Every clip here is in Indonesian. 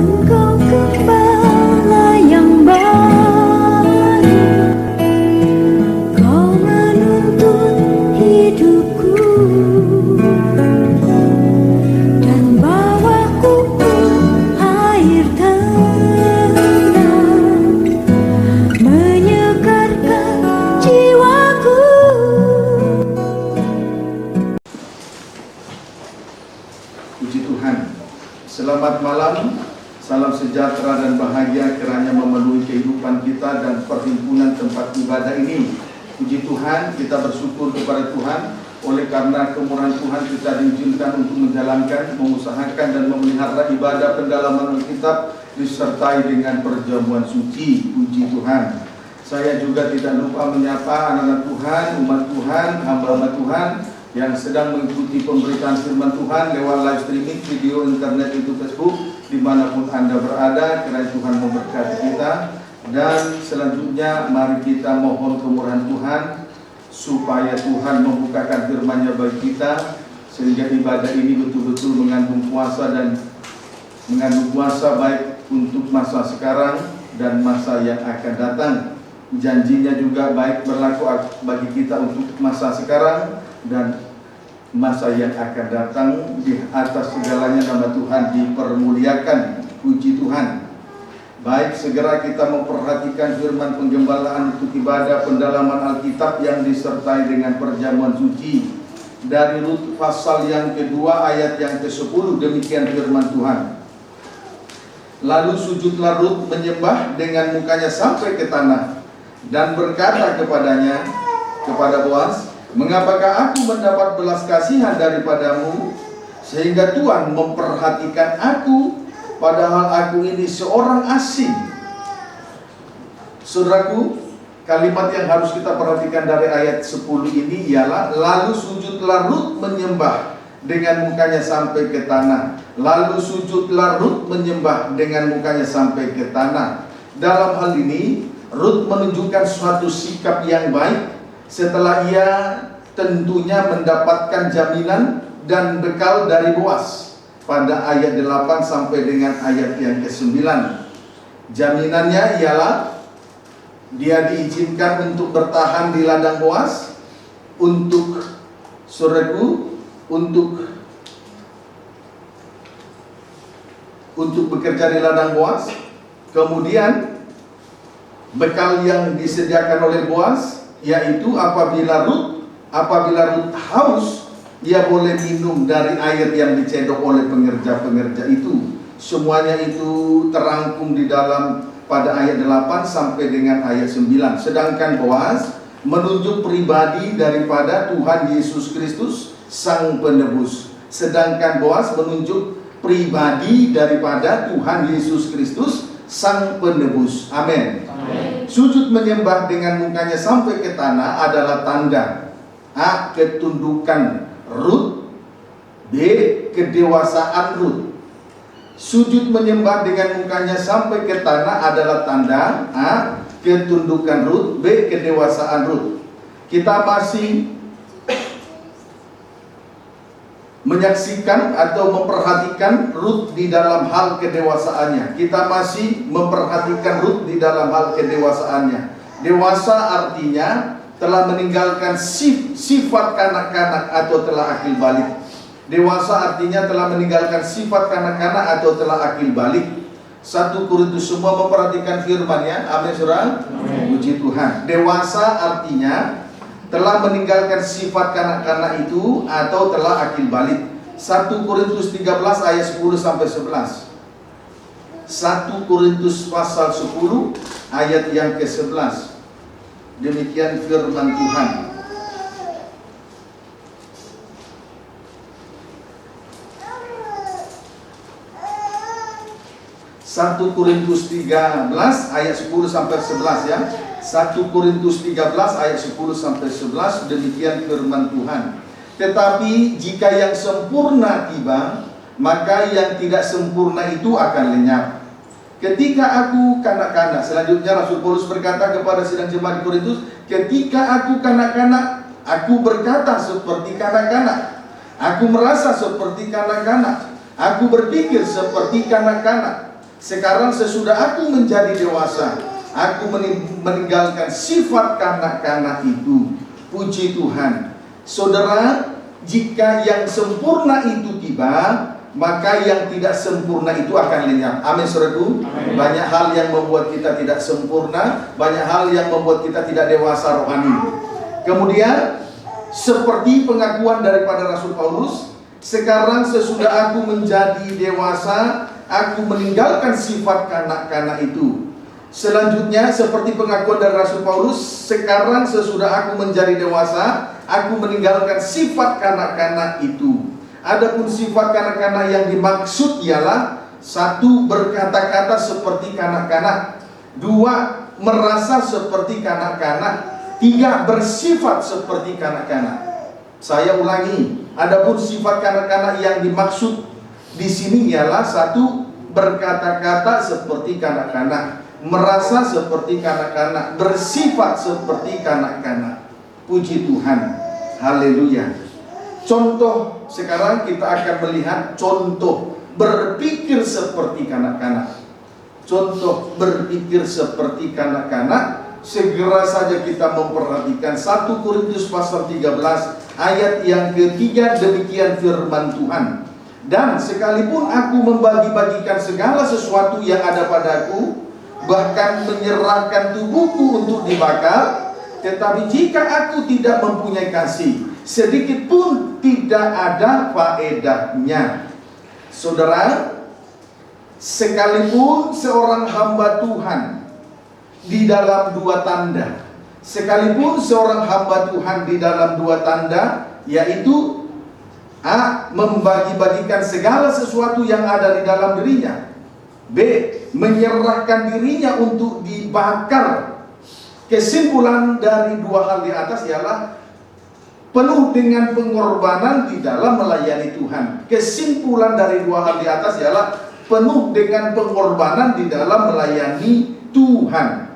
Engkau gembala yang baik, Kau menuntun hidupku dan bawaku ke air tenang, menyegarkan jiwaku. Puji Tuhan. Selamat malam, salam sejahtera dan bahagia kiranya memenuhi kehidupan kita dan perhimpunan tempat ibadah ini. Puji Tuhan, kita bersyukur kepada Tuhan oleh karena kemurahan Tuhan kita diizinkan untuk menjalankan, mengusahakan dan memelihara ibadah pendalaman Alkitab disertai dengan perjamuan suci. Puji Tuhan. Saya juga tidak lupa menyapa anak-anak Tuhan, umat Tuhan, hamba-hamba Tuhan yang sedang mengikuti pemberitaan firman Tuhan lewat live streaming video internet YouTube Facebook dimanapun Anda berada. Kiranya Tuhan memberkati kita, dan selanjutnya mari kita mohon kemurahan Tuhan supaya Tuhan membukakan firman-Nya bagi kita sehingga ibadah ini betul-betul mengandung kuasa dan mengandung kuasa baik untuk masa sekarang dan masa yang akan datang. Janjinya juga baik berlaku bagi kita untuk masa sekarang dan masa yang akan datang. Di atas segalanya nama Tuhan dipermuliakan. Puji Tuhan. Baik, segera kita memperhatikan firman penggembalaan untuk ibadah pendalaman Alkitab yang disertai dengan perjamuan suci. Dari Rut pasal yang kedua ayat yang ke-10, demikian firman Tuhan. Lalu sujudlah Rut menyembah dengan mukanya sampai ke tanah dan berkata kepadanya, kepada Boaz, mengapakah aku mendapat belas kasihan daripadamu sehingga Tuhan memperhatikan aku, padahal aku ini seorang asing? Saudaraku, kalimat yang harus kita perhatikan dari ayat 10 ini ialah lalu sujudlah Rut menyembah dengan mukanya sampai ke tanah. Lalu sujudlah Rut menyembah dengan mukanya sampai ke tanah. Dalam hal ini Rut menunjukkan suatu sikap yang baik setelah ia tentunya mendapatkan jaminan dan bekal dari Boaz pada ayat 8 sampai dengan ayat yang ke-9. Jaminannya ialah dia diizinkan untuk bertahan di ladang Boaz, untuk saudaraku, untuk bekerja di ladang Boaz. Kemudian bekal yang disediakan oleh Boaz yaitu apabila Rut haus, ia boleh minum dari air yang dicedok oleh pengerja-pengerja itu. Semuanya itu terangkum di dalam pada ayat 8 sampai dengan ayat 9. Sedangkan Boaz menunjuk pribadi daripada Tuhan Yesus Kristus Sang Penebus. Sedangkan Boaz menunjuk pribadi daripada Tuhan Yesus Kristus Sang Penebus. Amin. Sujud menyembah dengan mukanya sampai ke tanah adalah tanda A. Ketundukan Rut, B. Kedewasaan Rut. Sujud menyembah dengan mukanya sampai ke tanah adalah tanda A. Ketundukan Rut, B. Kedewasaan Rut. Kita masih menyaksikan atau memperhatikan Rut di dalam hal kedewasaannya. Kita masih memperhatikan Rut di dalam hal kedewasaannya. Dewasa artinya telah meninggalkan sifat kanak-kanak atau telah akil balik. Dewasa artinya telah meninggalkan sifat kanak-kanak atau telah akil balik. 1 Korintus semua memperhatikan firman-Nya. Amin, saudara. Puji Tuhan. Dewasa artinya telah meninggalkan sifat kanak-kanak itu atau telah akil balik. 1 Korintus 13 ayat 10 sampai 11. 1 Korintus pasal 10 ayat yang ke-11. Demikian firman Tuhan. 1 Korintus 13 ayat 10 sampai 11 ya. 1 Korintus 13 ayat 10 sampai 11, demikian firman Tuhan. Tetapi jika yang sempurna tiba, maka yang tidak sempurna itu akan lenyap. Ketika aku kanak-kanak, selanjutnya Rasul Paulus berkata kepada sidang jemaat di Korintus, ketika aku kanak-kanak, aku berkata seperti kanak-kanak, aku merasa seperti kanak-kanak, aku berpikir seperti kanak-kanak. Sekarang sesudah aku menjadi dewasa, aku meninggalkan sifat kanak-kanak itu. Puji Tuhan. Saudara, jika yang sempurna itu tiba, maka yang tidak sempurna itu akan lenyap. Amin, saudaraku. Banyak hal yang membuat kita tidak sempurna, banyak hal yang membuat kita tidak dewasa rohani. Kemudian, seperti pengakuan daripada Rasul Paulus, sekarang sesudah aku menjadi dewasa, aku meninggalkan sifat kanak-kanak itu. Selanjutnya, seperti pengakuan dari Rasul Paulus, sekarang sesudah aku menjadi dewasa, aku meninggalkan sifat kanak-kanak itu. Adapun sifat kanak-kanak yang dimaksud ialah: 1. Berkata-kata seperti kanak-kanak. 2. Merasa seperti kanak-kanak. 3. Bersifat seperti kanak-kanak. Saya ulangi, adapun sifat kanak-kanak yang dimaksud di sini ialah: 1. Berkata-kata seperti kanak-kanak, merasa seperti kanak-kanak, bersifat seperti kanak-kanak. Puji Tuhan. Haleluya. Contoh, sekarang kita akan melihat contoh berpikir seperti kanak-kanak. Contoh berpikir seperti kanak-kanak. Segera saja kita memperhatikan 1 Korintus pasal 13 ayat yang ketiga. Demikian firman Tuhan: dan sekalipun aku membagi-bagikan segala sesuatu yang ada padaku, bahkan menyerahkan tubuhku untuk dibakar, tetapi jika aku tidak mempunyai kasih, sedikit pun tidak ada faedahnya. Saudara, sekalipun seorang hamba Tuhan di dalam 2 tanda, sekalipun seorang hamba Tuhan di dalam 2 tanda, yaitu A. Membagi-bagikan segala sesuatu yang ada di dalam dirinya, B. Menyerahkan dirinya untuk dibakar. Kesimpulan dari 2 hal di atas ialah penuh dengan pengorbanan di dalam melayani Tuhan. Kesimpulan dari 2 hal di atas ialah penuh dengan pengorbanan di dalam melayani Tuhan.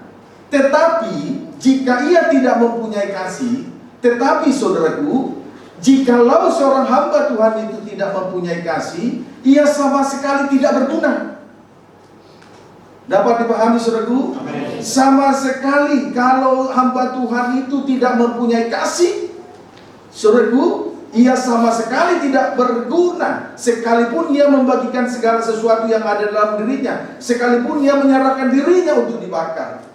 Tetapi jika ia tidak mempunyai kasih, tetapi saudaraku, jikalau seorang hamba Tuhan itu tidak mempunyai kasih, ia sama sekali tidak berguna. Dapat dipahami, saudaraku? Amin. Sama sekali kalau hamba Tuhan itu tidak mempunyai kasih, saudaraku, ia sama sekali tidak berguna. Sekalipun ia membagikan segala sesuatu yang ada dalam dirinya, sekalipun ia menyerahkan dirinya untuk dibakar,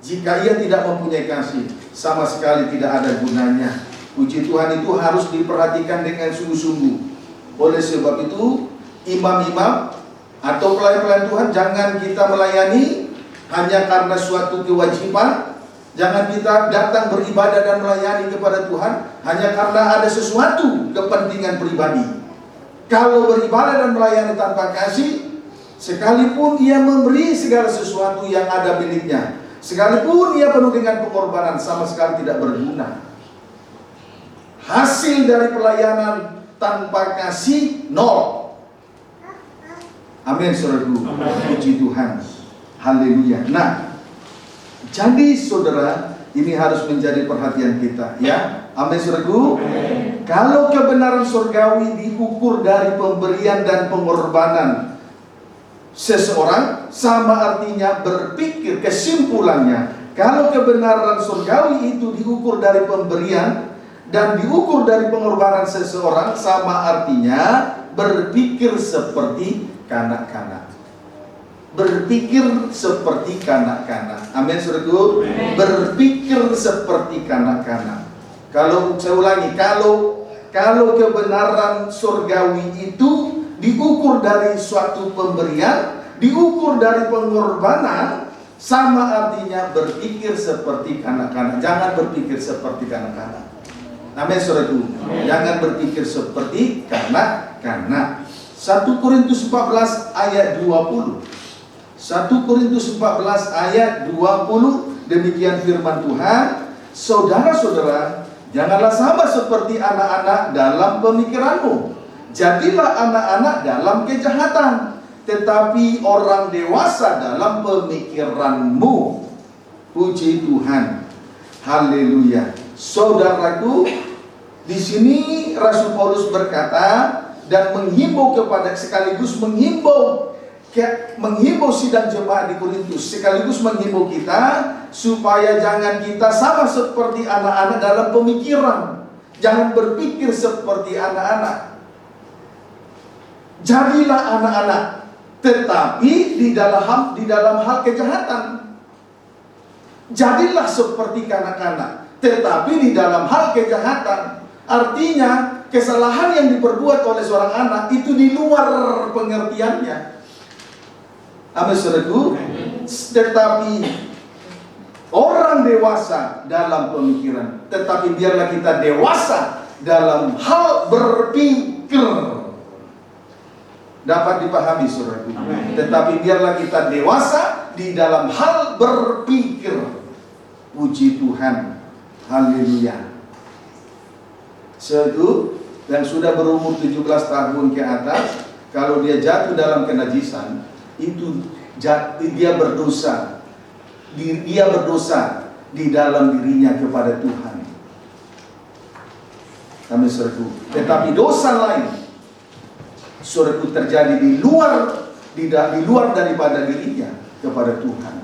jika ia tidak mempunyai kasih, sama sekali tidak ada gunanya. Puji Tuhan, itu harus diperhatikan dengan sungguh-sungguh. Oleh sebab itu, imam-imam atau pelayan-pelayan Tuhan, jangan kita melayani hanya karena suatu kewajiban. Jangan kita datang beribadah dan melayani kepada Tuhan hanya karena ada sesuatu kepentingan pribadi. Kalau beribadah dan melayani tanpa kasih, sekalipun ia memberi segala sesuatu yang ada miliknya, sekalipun ia penuh dengan pengorbanan, sama sekali tidak berguna. Hasil dari pelayanan tanpa kasih, nol. Amin, saudaraku. Puji Tuhan. Haleluya. Nah, jadi saudara, ini harus menjadi perhatian kita, ya. Amin, saudaraku. Kalau kebenaran surgawi diukur dari pemberian dan pengorbanan seseorang, sama artinya berpikir. Kesimpulannya, kalau kebenaran surgawi itu diukur dari pemberian dan diukur dari pengorbanan seseorang, sama artinya berpikir seperti kanak-kanak. Berpikir seperti kanak-kanak. Amin, saudaraku. Berpikir seperti kanak-kanak. Kalau saya ulangi, kalau kebenaran surgawi itu diukur dari suatu pemberian, diukur dari pengorbanan, sama artinya berpikir seperti kanak-kanak. Jangan berpikir seperti kanak-kanak. Amin, saudaraku. Jangan berpikir seperti kanak-kanak. 1 Korintus 14 ayat 20. 1 Korintus 14 ayat 20. Demikian firman Tuhan: saudara-saudara, janganlah sama seperti anak-anak dalam pemikiranmu. Jadilah anak-anak dalam kejahatan, tetapi orang dewasa dalam pemikiranmu. Puji Tuhan. Haleluya. Saudaraku, di sini Rasul Paulus berkata dan menghimbau sekaligus menghimbau menghimbau sidang jemaat di Korintus, sekaligus menghimbau kita supaya jangan kita sama seperti anak-anak dalam pemikiran. Jangan berpikir seperti anak-anak. Jadilah anak-anak, tetapi di dalam hal kejahatan. Jadilah seperti kanak-kanak, tetapi di dalam hal kejahatan. Artinya kesalahan yang diperbuat oleh seorang anak itu di luar pengertiannya. Amin, saudaraku. Tetapi orang dewasa dalam pemikiran, tetapi biarlah kita dewasa dalam hal berpikir. Dapat dipahami, saudaraku. Tetapi biarlah kita dewasa di dalam hal berpikir. Puji Tuhan. Haleluya. Saudaraku, yang sudah berumur 17 tahun ke atas, kalau dia jatuh dalam kenajisan, itu dia berdosa. Dia berdosa di dalam dirinya kepada Tuhan. Amin, saudaraku. Tetapi dosa lain, saudaraku, terjadi di luar daripada dirinya kepada Tuhan.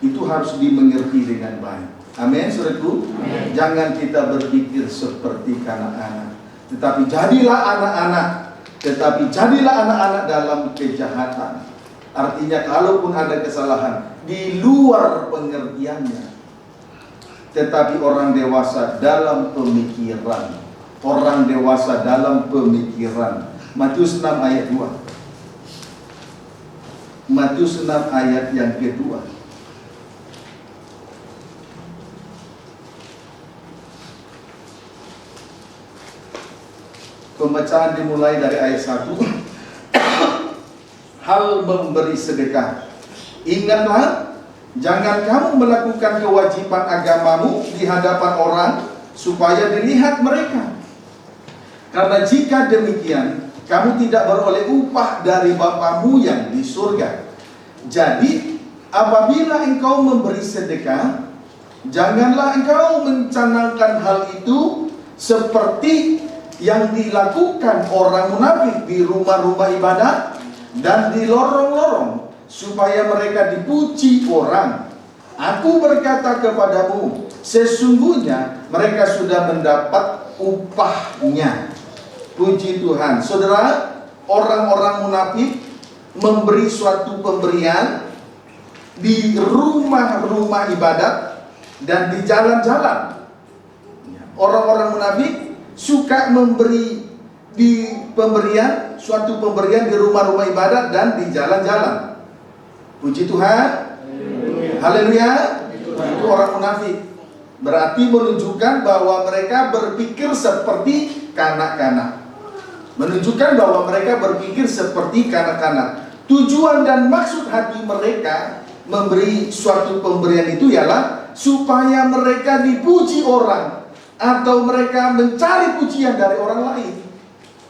Itu harus dimengerti dengan baik. Amin, saudaraku. Jangan kita berpikir seperti kanak-kanak, tetapi jadilah anak-anak. Tetapi jadilah anak-anak dalam kejahatan. Artinya kalaupun ada kesalahan di luar pengertiannya, tetapi orang dewasa dalam pemikiran. Orang dewasa dalam pemikiran. Matius 6 ayat 2. Matius 6 ayat yang kedua. Pembacaan dimulai dari ayat 1. Hal memberi sedekah. Ingatlah, jangan kamu melakukan kewajiban agamamu di hadapan orang supaya dilihat mereka. Karena jika demikian, kamu tidak beroleh upah dari Bapamu yang di surga. Jadi, apabila engkau memberi sedekah, janganlah engkau mencanangkan hal itu seperti yang dilakukan orang munafik di rumah-rumah ibadat dan di lorong-lorong, supaya mereka dipuji orang. Aku berkata kepadamu, sesungguhnya mereka sudah mendapat upahnya. Puji Tuhan. Saudara, orang-orang munafik memberi suatu pemberian di rumah-rumah ibadat dan di jalan-jalan. Orang-orang munafik suka memberi suatu pemberian di rumah-rumah ibadat dan di jalan-jalan. Puji Tuhan. Haleluya. Itu orang munafik. Berarti menunjukkan bahwa mereka berpikir seperti kanak-kanak. Menunjukkan bahwa mereka berpikir seperti kanak-kanak. Tujuan dan maksud hati mereka memberi suatu pemberian itu ialah supaya mereka dipuji orang, atau mereka mencari pujian dari orang lain.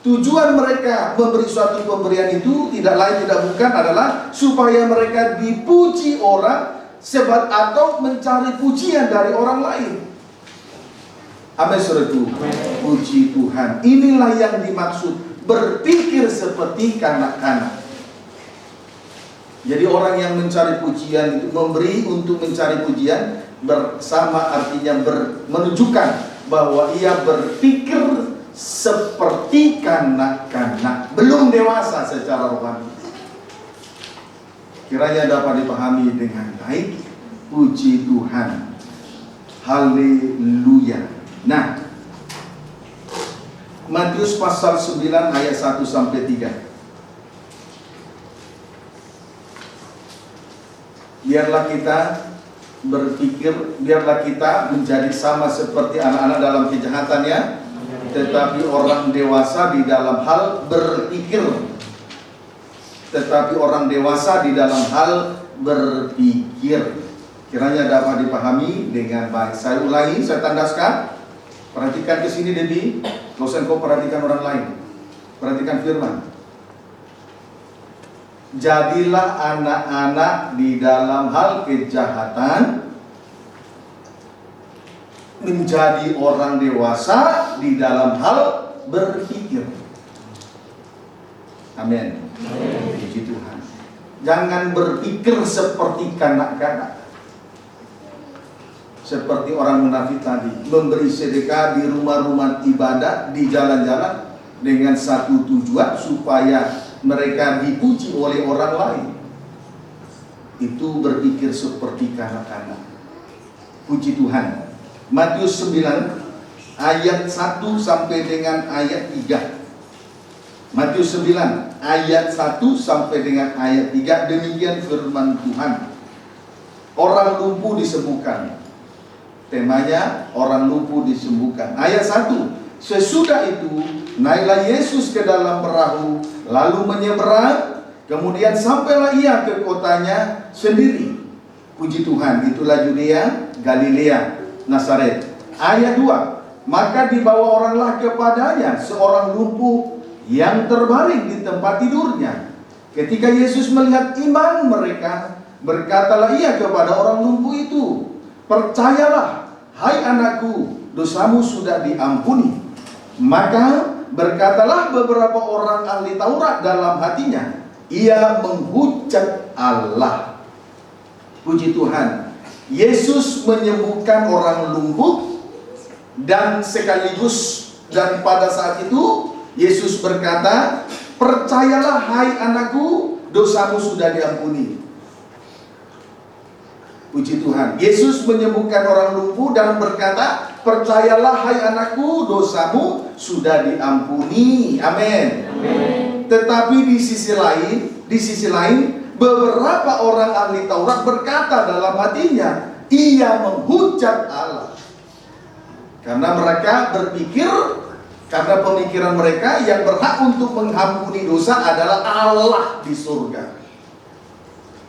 Tujuan mereka memberi suatu pemberian itu tidak lain tidak bukan adalah supaya mereka dipuji orang atau mencari pujian dari orang lain. Amin, saudaraku. Puji Tuhan. Inilah yang dimaksud berpikir seperti kanak-kanak. Jadi orang yang mencari pujian itu memberi untuk mencari pujian bersama, artinya menunjukkan bahwa ia berpikir seperti kanak-kanak, belum dewasa secara rohani. Kiranya dapat dipahami dengan baik. Puji Tuhan. Haleluya. Nah, Matius pasal 9 ayat 1 sampai 3. Biarlah kita berpikir, biarlah kita menjadi sama seperti anak-anak dalam kejahatannya, tetapi orang dewasa di dalam hal berpikir. Tetapi orang dewasa di dalam hal berpikir. Kiranya dapat dipahami dengan baik. Saya ulangi, saya tandaskan. Perhatikan ke sini, Debbie. Gak usah kau perhatikan orang lain. Perhatikan firman. Jadilah anak-anak di dalam hal kejahatan, menjadi orang dewasa di dalam hal berpikir. Amin. Puji Jangan berpikir seperti kanak-kanak, seperti orang munafik tadi, memberi sedekah di rumah-rumah ibadat, di jalan-jalan dengan satu tujuan supaya mereka dipuji oleh orang lain. Itu berpikir seperti kanak-kanak. Puji Tuhan. Matius 9 ayat 1 sampai dengan ayat 3. Matius 9 ayat 1 sampai dengan ayat 3. Demikian firman Tuhan. Orang lumpuh disembuhkan. Temanya orang lumpuh disembuhkan. Ayat 1. Sesudah itu naiklah Yesus ke dalam perahu, lalu menyeberang, kemudian sampailah ia ke kotanya sendiri. Puji Tuhan. Itulah Yudea, Galilea, Nazaret. Ayat 2. Maka dibawa oranglah kepadanya seorang lumpuh yang terbaring di tempat tidurnya. Ketika Yesus melihat iman mereka, berkatalah ia kepada orang lumpuh itu, percayalah, hai anakku, dosamu sudah diampuni. Maka berkatalah beberapa orang ahli Taurat dalam hatinya, ia menghujat Allah. Puji Tuhan. Yesus menyembuhkan orang lumpuh, dan sekaligus dan pada saat itu Yesus berkata, percayalah hai anakku, dosamu sudah diampuni. Puji Tuhan. Yesus menyembuhkan orang lumpuh dan berkata, percayalah hai anakku, dosamu sudah diampuni. Amin. Tetapi di sisi lain, beberapa orang ahli Taurat berkata dalam hatinya, ia menghujat Allah. Karena mereka berpikir, karena pemikiran mereka yang berhak untuk mengampuni dosa adalah Allah di surga.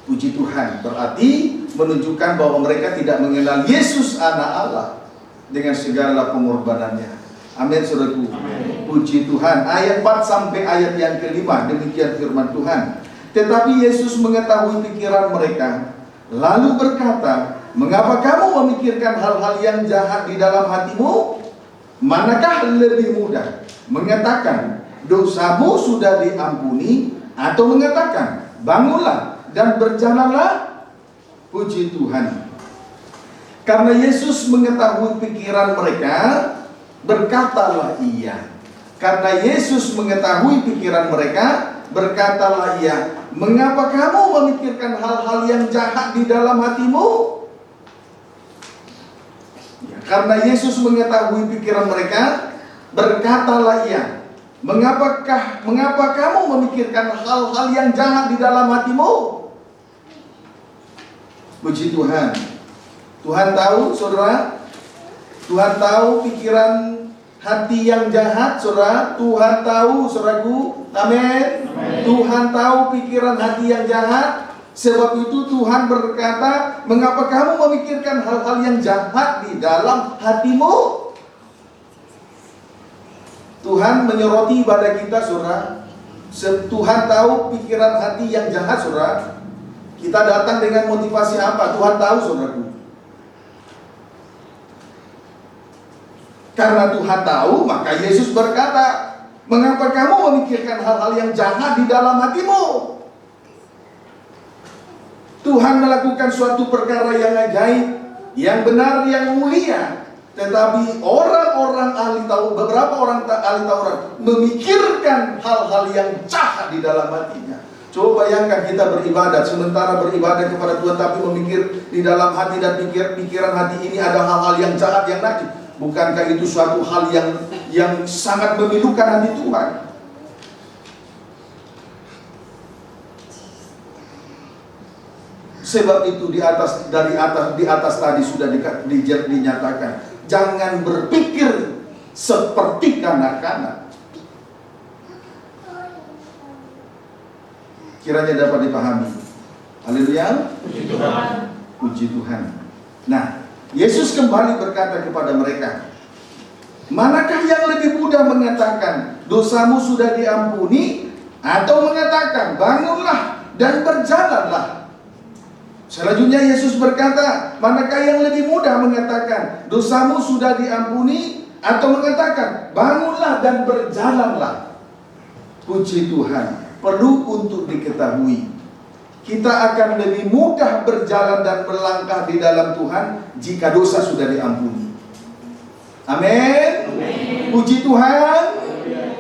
Puji Tuhan. Berarti menunjukkan bahwa mereka tidak mengenal Yesus anak Allah dengan segala pengorbanannya. Amin, saudaraku. Puji Tuhan. Ayat 4 sampai ayat yang kelima. Demikian firman Tuhan. Tetapi Yesus mengetahui pikiran mereka, lalu berkata, mengapa kamu memikirkan hal-hal yang jahat di dalam hatimu? Manakah lebih mudah mengatakan dosamu sudah diampuni, atau mengatakan bangunlah dan berjalanlah? Puji Tuhan. Karena Yesus mengetahui pikiran mereka, berkatalah ia. Karena Yesus mengetahui pikiran mereka, berkatalah ia, mengapa kamu memikirkan hal-hal yang jahat di dalam hatimu? Karena Yesus mengetahui pikiran mereka, berkatalah ia, mengapa kamu memikirkan hal-hal yang jahat di dalam hatimu? Puji Tuhan. Tuhan tahu, saudara. Tuhan tahu pikiran hati yang jahat, saudara. Tuhan tahu, saudaraku. Amin. Tuhan tahu pikiran hati yang jahat. Sebab itu Tuhan berkata, mengapa kamu memikirkan hal-hal yang jahat di dalam hatimu? Tuhan menyoroti ibadah kita, saudara. Tuhan tahu pikiran hati yang jahat, saudara. Kita datang dengan motivasi apa? Tuhan tahu, saudaraku. Karena Tuhan tahu, maka Yesus berkata, mengapa kamu memikirkan hal-hal yang jahat di dalam hatimu? Tuhan melakukan suatu perkara yang ajaib, yang benar, yang mulia. Tetapi orang-orang ahli Taurat, beberapa orang ahli Taurat memikirkan hal-hal yang jahat di dalam hatinya. Coba bayangkan kita beribadat, sementara beribadat kepada Tuhan, tapi memikir di dalam hati dan pikiran hati ini ada hal-hal yang jahat, yang najis. Bukankah itu suatu hal yang sangat memilukan hati Tuhan? Sebab itu di atas tadi sudah dinyatakan, jangan berpikir seperti kanak-kanak. Kiranya dapat dipahami. Haleluya. Puji Tuhan. Puji Tuhan. Nah, Yesus kembali berkata kepada mereka, manakah yang lebih mudah mengatakan dosamu sudah diampuni, atau mengatakan bangunlah dan berjalanlah? Selanjutnya Yesus berkata, manakah yang lebih mudah mengatakan dosamu sudah diampuni, atau mengatakan bangunlah dan berjalanlah? Puji Tuhan. Perlu untuk diketahui, kita akan lebih mudah berjalan dan melangkah di dalam Tuhan jika dosa sudah diampuni. Amin. Puji Tuhan.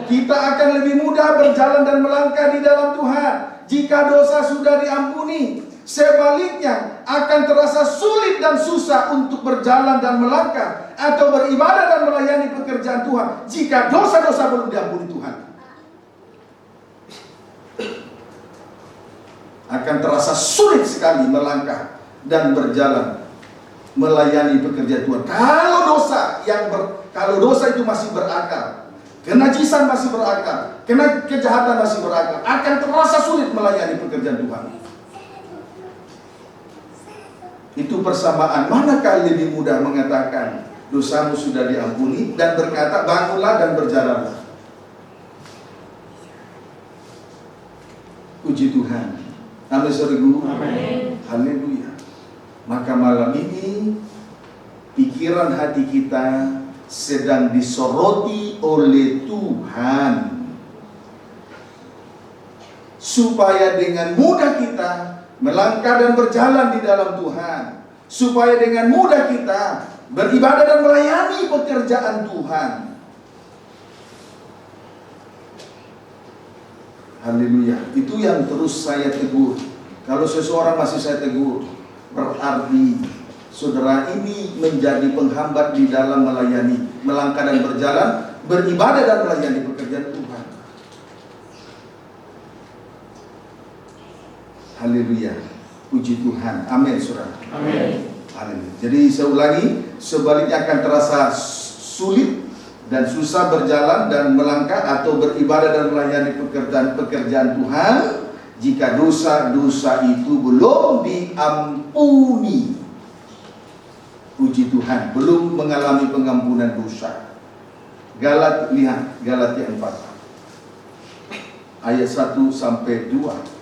Kita akan lebih mudah berjalan dan melangkah di dalam Tuhan jika dosa sudah diampuni. Sebaliknya akan terasa sulit dan susah untuk berjalan dan melangkah atau beribadah dan melayani pekerjaan Tuhan jika dosa-dosa belum diampuni Tuhan. Akan terasa sulit sekali melangkah dan berjalan melayani pekerjaan Tuhan. Kalau dosa itu masih berakar, kenajisan masih berakar, kejahatan masih berakar, akan terasa sulit melayani pekerjaan Tuhan. Itu persamaan. Manakah lebih mudah mengatakan dosamu sudah diampuni dan berkata bangunlah dan berjalanlah. Puji Tuhan. Amin, saudaraku. Amin. Haleluya. Maka malam ini pikiran hati kita sedang disoroti oleh Tuhan, supaya dengan mudah kita melangkah dan berjalan di dalam Tuhan, supaya dengan mudah kita beribadah dan melayani pekerjaan Tuhan. Haleluya. Itu yang terus saya tegur. Kalau seseorang masih saya tegur, berarti saudara ini menjadi penghambat di dalam melayani, melangkah dan berjalan, beribadah dan melayani pekerjaan Tuhan. Haleluya. Puji Tuhan. Amin, saudara. Amin. Haleluya. Jadi saya ulangi, sebaliknya akan terasa sulit dan susah berjalan dan melangkah atau beribadah dan melayani pekerjaan Tuhan jika dosa-dosa itu belum diampuni. Puji Tuhan, belum mengalami pengampunan dosa. Lihat Galatia 4 ayat 1 sampai 2.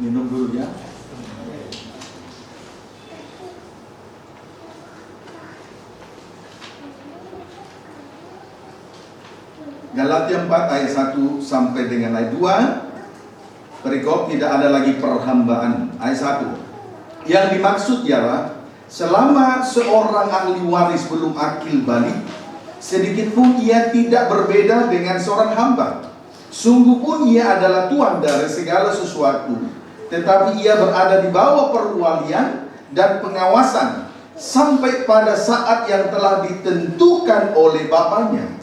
Minum dulu ya. Galatia 4 ayat 1 sampai dengan ayat 2. Perikop tidak ada lagi perhambaan. Ayat 1. Yang dimaksud ialah selama seorang ahli waris belum akil balik, sedikit pun ia tidak berbeda dengan seorang hamba. Sungguh pun ia adalah tuan dari segala sesuatu, tetapi ia berada di bawah perwalian dan pengawasan sampai pada saat yang telah ditentukan oleh bapaknya.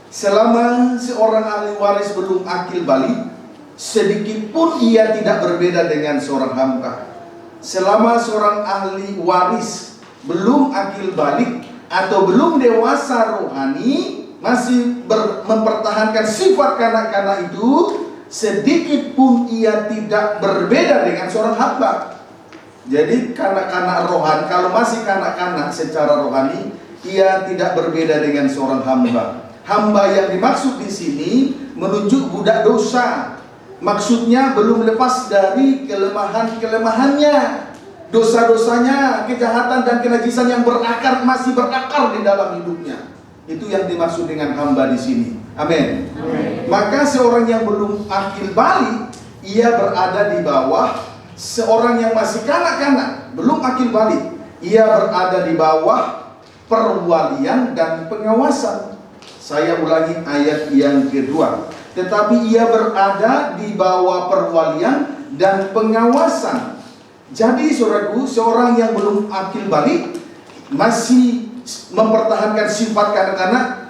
Selama seorang ahli waris belum akil balik, sedikit pun ia tidak berbeda dengan seorang hamba. Selama seorang ahli waris belum akil balik atau belum dewasa rohani, masih mempertahankan sifat kanak-kanak itu, sedikit pun ia tidak berbeda dengan seorang hamba. Jadi kanak-kanak rohani, kalau masih kanak-kanak secara rohani, ia tidak berbeda dengan seorang hamba. Hamba yang dimaksud di sini menunjuk budak dosa. Maksudnya belum lepas dari kelemahan-kelemahannya, dosa-dosanya, kejahatan dan kenajisan yang masih berakar di dalam hidupnya. Itu yang dimaksud dengan hamba di sini. Amin. Maka seorang yang belum akil balik, ia berada di bawah. Seorang yang masih kanak-kanak, belum akil balik, ia berada di bawah perwalian dan pengawasan. Saya ulangi ayat yang kedua. Tetapi ia berada di bawah perwalian dan pengawasan. Jadi saudaraku, seorang yang belum akil balik masih mempertahankan sifat kanak-kanak,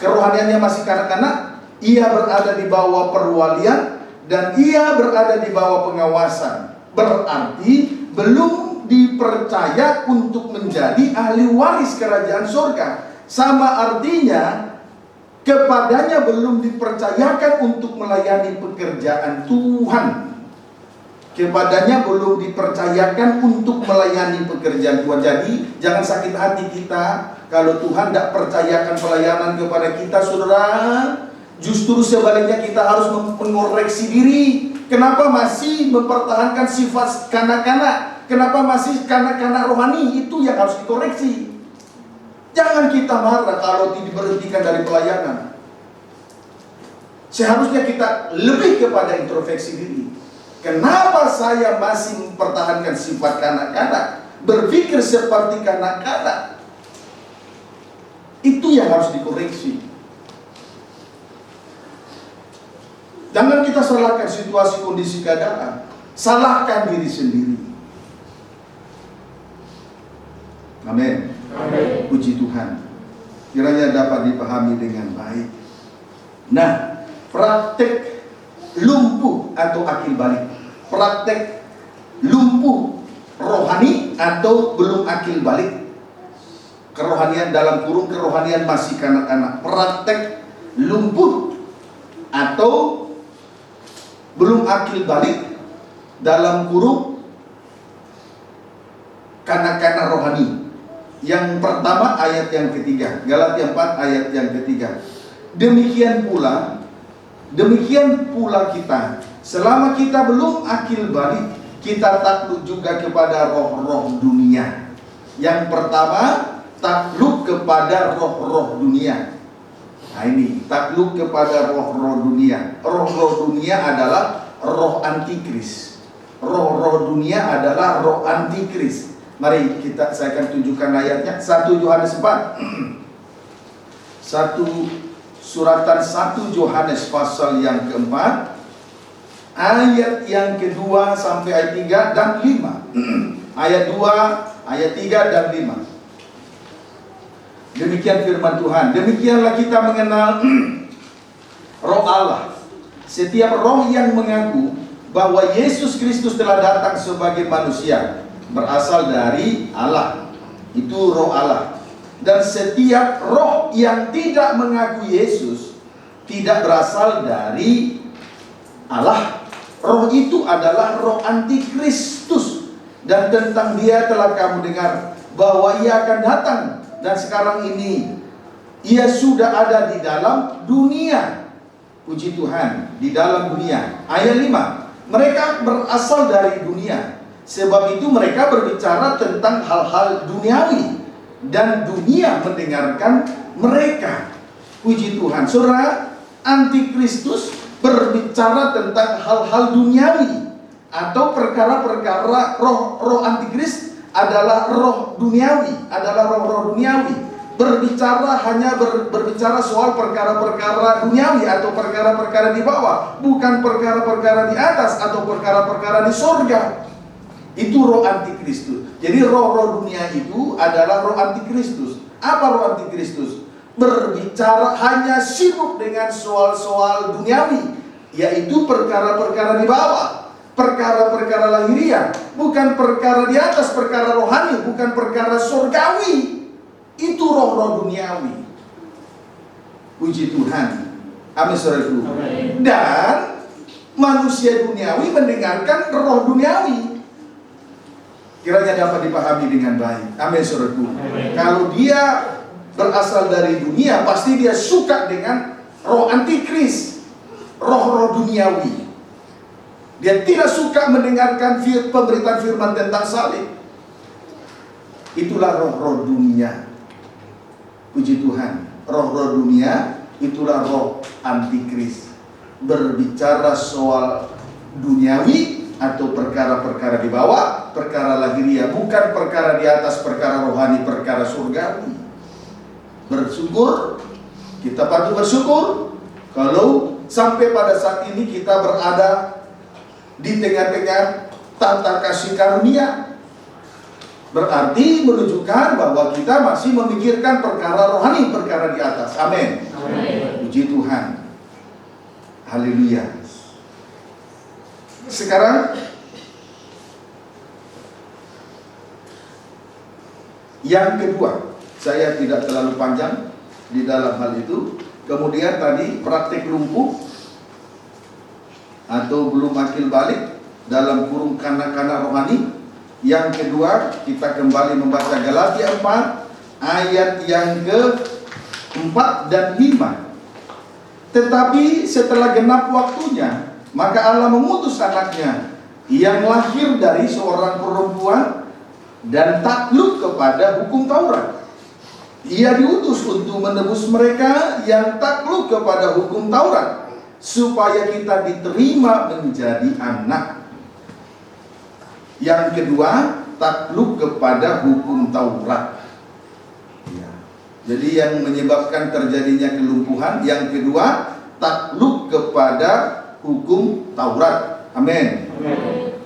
kerohaniannya masih kanak-kanak, ia berada di bawah perwalian dan ia berada di bawah pengawasan. Berarti belum dipercaya untuk menjadi ahli waris kerajaan surga. Sama artinya kepadanya belum dipercayakan untuk melayani pekerjaan Tuhan. Kepadanya belum dipercayakan untuk melayani pekerjaan Tuhan. Jadi jangan sakit hati kita kalau Tuhan tidak percayakan pelayanan kepada kita, saudara. Justru sebaliknya kita harus mengoreksi diri. Kenapa masih mempertahankan sifat kanak-kanak? Kenapa masih kanak-kanak rohani? Itu yang harus dikoreksi. Jangan kita marah kalau diberhentikan dari pelayanan. Seharusnya kita lebih kepada introspeksi diri. Kenapa saya masih mempertahankan sifat kanak-kanak, berpikir seperti kanak-kanak? Itu yang harus dikoreksi. Jangan kita salahkan situasi, kondisi, keadaan. Salahkan diri sendiri. Amin. Puji Tuhan. Kiranya dapat dipahami dengan baik. Nah, praktek lumpuh atau akil balik, praktek lumpuh rohani atau belum akil balik, kerohanian dalam kurung kerohanian masih kanak-kanak, praktek lumpuh atau belum akil balik dalam kurung kanak-kanak rohani. Yang pertama ayat yang ketiga, Galatia 4 ayat yang ketiga. Demikian pula kita, selama kita belum akil balik, kita takluk juga kepada roh-roh dunia. Yang pertama, takluk kepada roh-roh dunia. Nah ini, takluk kepada roh-roh dunia. Roh-roh dunia adalah roh antikris. Roh-roh dunia adalah roh antikris. Mari saya akan tunjukkan ayatnya. 1 Yohanes 4. Suratan 1 Yohanes pasal yang keempat, ayat yang kedua sampai ayat 3 dan 5. Ayat 2, ayat 3 dan 5. Demikian firman Tuhan. Demikianlah kita mengenal roh Allah. Setiap roh yang mengaku bahwa Yesus Kristus telah datang sebagai manusia berasal dari Allah. Itu roh Allah. Dan setiap roh yang tidak mengaku Yesus tidak berasal dari Allah. Roh itu adalah roh antikristus. Dan tentang dia telah kamu dengar bahwa ia akan datang. Dan sekarang ini ia sudah ada di dalam dunia. Puji Tuhan, di dalam dunia. Ayat 5. Mereka berasal dari dunia. Sebab itu mereka berbicara tentang hal-hal duniawi. Dan dunia mendengarkan mereka. Puji Tuhan. Saudara, antikristus berbicara tentang hal-hal duniawi. Atau perkara-perkara roh antikris adalah roh duniawi. Adalah roh-roh duniawi. Berbicara hanya berbicara soal perkara-perkara duniawi atau perkara-perkara di bawah. Bukan perkara-perkara di atas atau perkara-perkara di surga. Itu roh antikristus. Jadi roh-roh dunia itu adalah roh antikristus. Apa roh antikristus? Berbicara hanya sibuk dengan soal-soal duniawi, yaitu perkara-perkara di bawah, perkara-perkara lahiriah, bukan perkara di atas, perkara rohani, bukan perkara surgawi. Itu roh-roh duniawi. Puji Tuhan. Amin saudaraku. Dan manusia duniawi mendengarkan roh duniawi. Kiranya dapat dipahami dengan baik. Amin saudaraku. Kalau dia berasal dari dunia, pasti dia suka dengan roh antikris, roh-roh duniawi. Dia tidak suka mendengarkan pemberitaan firman tentang salib. Itulah roh-roh dunia. Puji Tuhan. Roh-roh dunia itulah roh antikris. Berbicara soal duniawi atau perkara-perkara di bawah, perkara lahiriah, bukan perkara di atas, perkara rohani, perkara surgawi. Bersyukur, kita patut bersyukur kalau sampai pada saat ini kita berada di tengah-tengah tata kasih karunia. Berarti menunjukkan bahwa kita masih memikirkan perkara rohani, perkara di atas. Amin. Puji Tuhan. Haleluya. Sekarang yang kedua, saya tidak terlalu panjang di dalam hal itu. Kemudian tadi praktik lumpuh atau belum akil balik dalam kurung kanak-kanak rohani. Yang kedua, kita kembali membaca Galatia 4 ayat yang ke-4 dan 5. Tetapi setelah genap waktunya, Maka Allah mengutus anaknya yang lahir dari seorang perempuan dan takluk kepada hukum Taurat. Ia diutus untuk menebus mereka yang takluk kepada hukum Taurat, supaya kita diterima menjadi anak. Yang kedua, takluk kepada hukum Taurat. Ya. Jadi yang menyebabkan terjadinya kelumpuhan, yang kedua, takluk kepada hukum Taurat. Amin.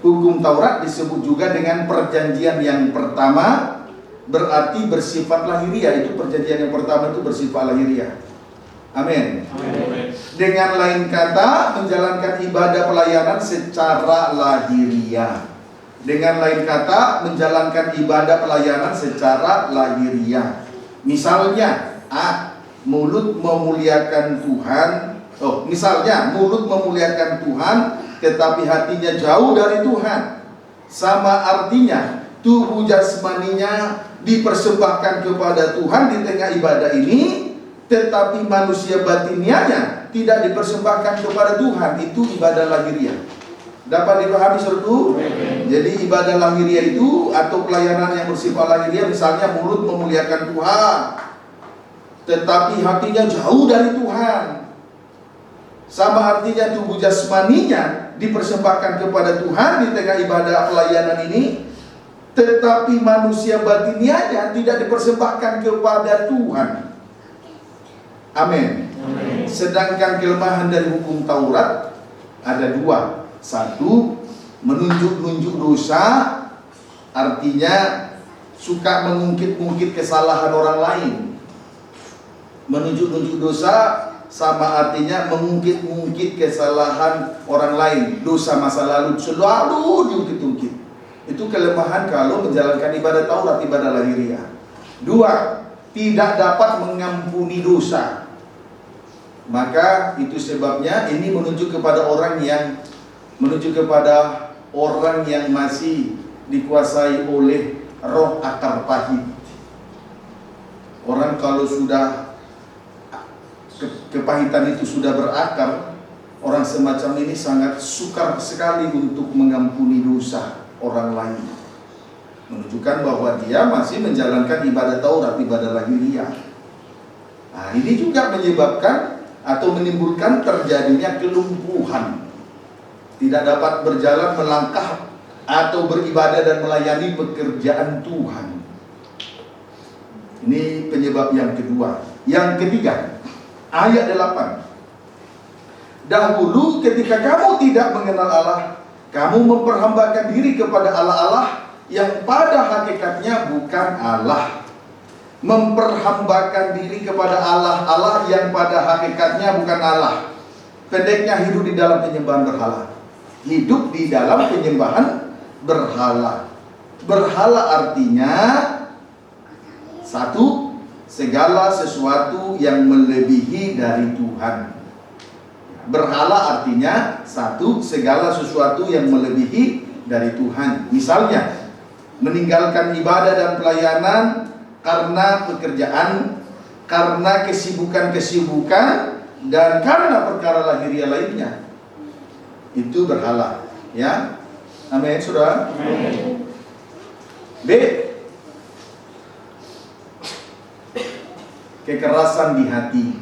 Hukum Taurat disebut juga dengan perjanjian yang pertama, berarti bersifat lahiriah. Itu perjanjian yang pertama itu bersifat lahiriah. Amin. Dengan lain kata, menjalankan ibadah pelayanan secara lahiriah. Dengan lain kata, menjalankan ibadah pelayanan secara lahiriah. Misalnya, mulut memuliakan Tuhan. Misalnya mulut memuliakan Tuhan, tetapi hatinya jauh dari Tuhan. Sama artinya, tubuh jasmaninya dipersembahkan kepada Tuhan di tengah ibadah ini, tetapi manusia batinianya tidak dipersembahkan kepada Tuhan. Itu ibadah lahiriah. Dapat dipahami saudaraku? Jadi ibadah lahiriah itu atau pelayanan yang bersifat lahiriah, misalnya mulut memuliakan Tuhan, tetapi hatinya jauh dari Tuhan. Sama artinya tubuh jasmaninya dipersembahkan kepada Tuhan di tengah ibadah pelayanan ini, tetapi manusia batinianya tidak dipersembahkan kepada Tuhan. Amin. Sedangkan kelemahan dari hukum Taurat ada dua. Satu, menunjuk-nunjuk dosa, artinya suka mengungkit-ungkit kesalahan orang lain. Menunjuk-nunjuk dosa sama artinya mengungkit-ungkit kesalahan orang lain. Dosa masa lalu selalu diungkit-ungkit. Itu kelemahan kalau menjalankan ibadah Taurat, ibadah lahiriah. Dua, tidak dapat mengampuni dosa. Maka itu sebabnya ini menunjuk kepada orang yang masih dikuasai oleh roh akar pahit. Orang kalau sudah kepahitan itu sudah berakar, orang semacam ini sangat sukar sekali untuk mengampuni dosa orang lain. Menunjukkan bahwa dia masih menjalankan ibadah Taurat, ibadah lahiriah. Nah, ini juga menyebabkan atau menimbulkan terjadinya kelumpuhan. Tidak dapat berjalan, melangkah atau beribadah dan melayani pekerjaan Tuhan. Ini penyebab yang kedua. Yang ketiga, ayat 8. Dahulu ketika kamu tidak mengenal Allah, kamu memperhambakan diri kepada Allah-Allah yang pada hakikatnya bukan Allah. Memperhambakan diri kepada Allah-Allah yang pada hakikatnya bukan Allah. Pendeknya hidup di dalam penyembahan berhala. Hidup di dalam penyembahan berhala. Berhala artinya satu, segala sesuatu yang melebihi dari Tuhan. Berhala artinya satu, segala sesuatu yang melebihi dari Tuhan. Misalnya, meninggalkan ibadah dan pelayanan karena pekerjaan, karena kesibukan-kesibukan, dan karena perkara lahiriah lainnya. Itu berhala, ya. Amin, saudara. Amin. B, kekerasan di hati.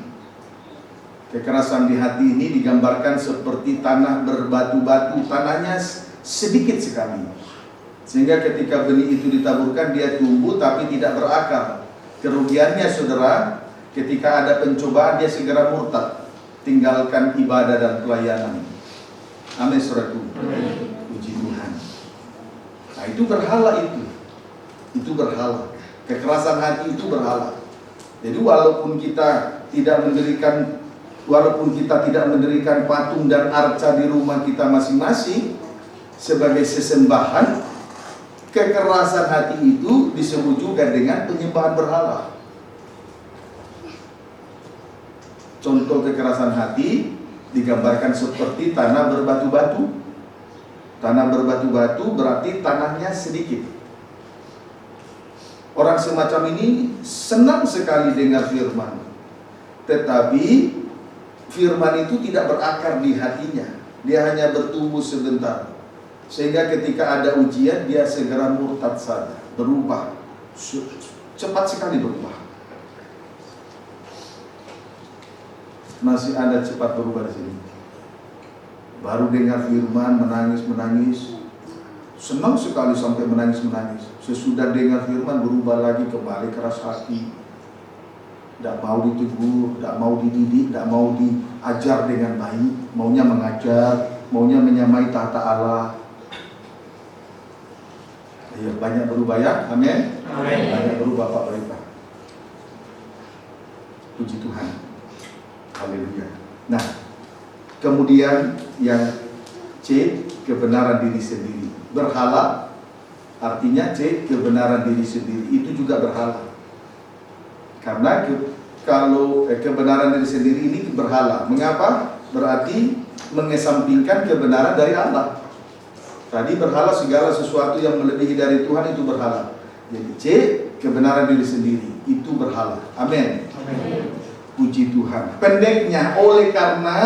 Kekerasan di hati ini digambarkan seperti tanah berbatu-batu. Tanahnya sedikit sekali, sehingga ketika benih itu ditaburkan, dia tumbuh tapi tidak berakar. Kerugiannya, saudara, ketika ada pencobaan, dia segera murtad, tinggalkan ibadah dan pelayanan. Amin, saudaraku. Puji Tuhan. Nah, itu berhala itu. Itu berhala. Kekerasan hati itu berhala. Jadi walaupun kita tidak mendirikan patung dan arca di rumah kita masing-masing sebagai sesembahan, kekerasan hati itu disebut juga dengan penyembahan berhala. Contoh kekerasan hati digambarkan seperti tanah berbatu-batu. Tanah berbatu-batu berarti tanahnya sedikit. Orang semacam ini senang sekali dengar firman, tetapi firman itu tidak berakar di hatinya. dia hanya bertumbuh sebentar. Sehingga ketika ada ujian, dia segera murtad saja, berubah. Cepat sekali berubah. Masih ada cepat berubah di sini. Baru dengar firman, menangis. Senang sekali sampai menangis. Sesudah dengar firman, berubah lagi, kembali keras hati. Tidak mau ditegur, tidak mau dididik, tidak mau diajar dengan baik. Maunya mengajar, maunya menyamai tahta Allah. Ya, banyak berubah ya, amin. Banyak berubah Pak Berita. Puji Tuhan. Haleluya. Nah, kemudian yang C, kebenaran diri sendiri. Berhala, artinya C, kebenaran diri sendiri. Itu juga berhala. Karena kalau kebenaran diri sendiri ini berhala. Mengapa? Berarti mengesampingkan kebenaran dari Allah. Tadi berhala segala sesuatu yang melebihi dari Tuhan itu berhala. Jadi C, kebenaran diri sendiri itu berhala. Amin. Puji Tuhan. Pendeknya, oleh karena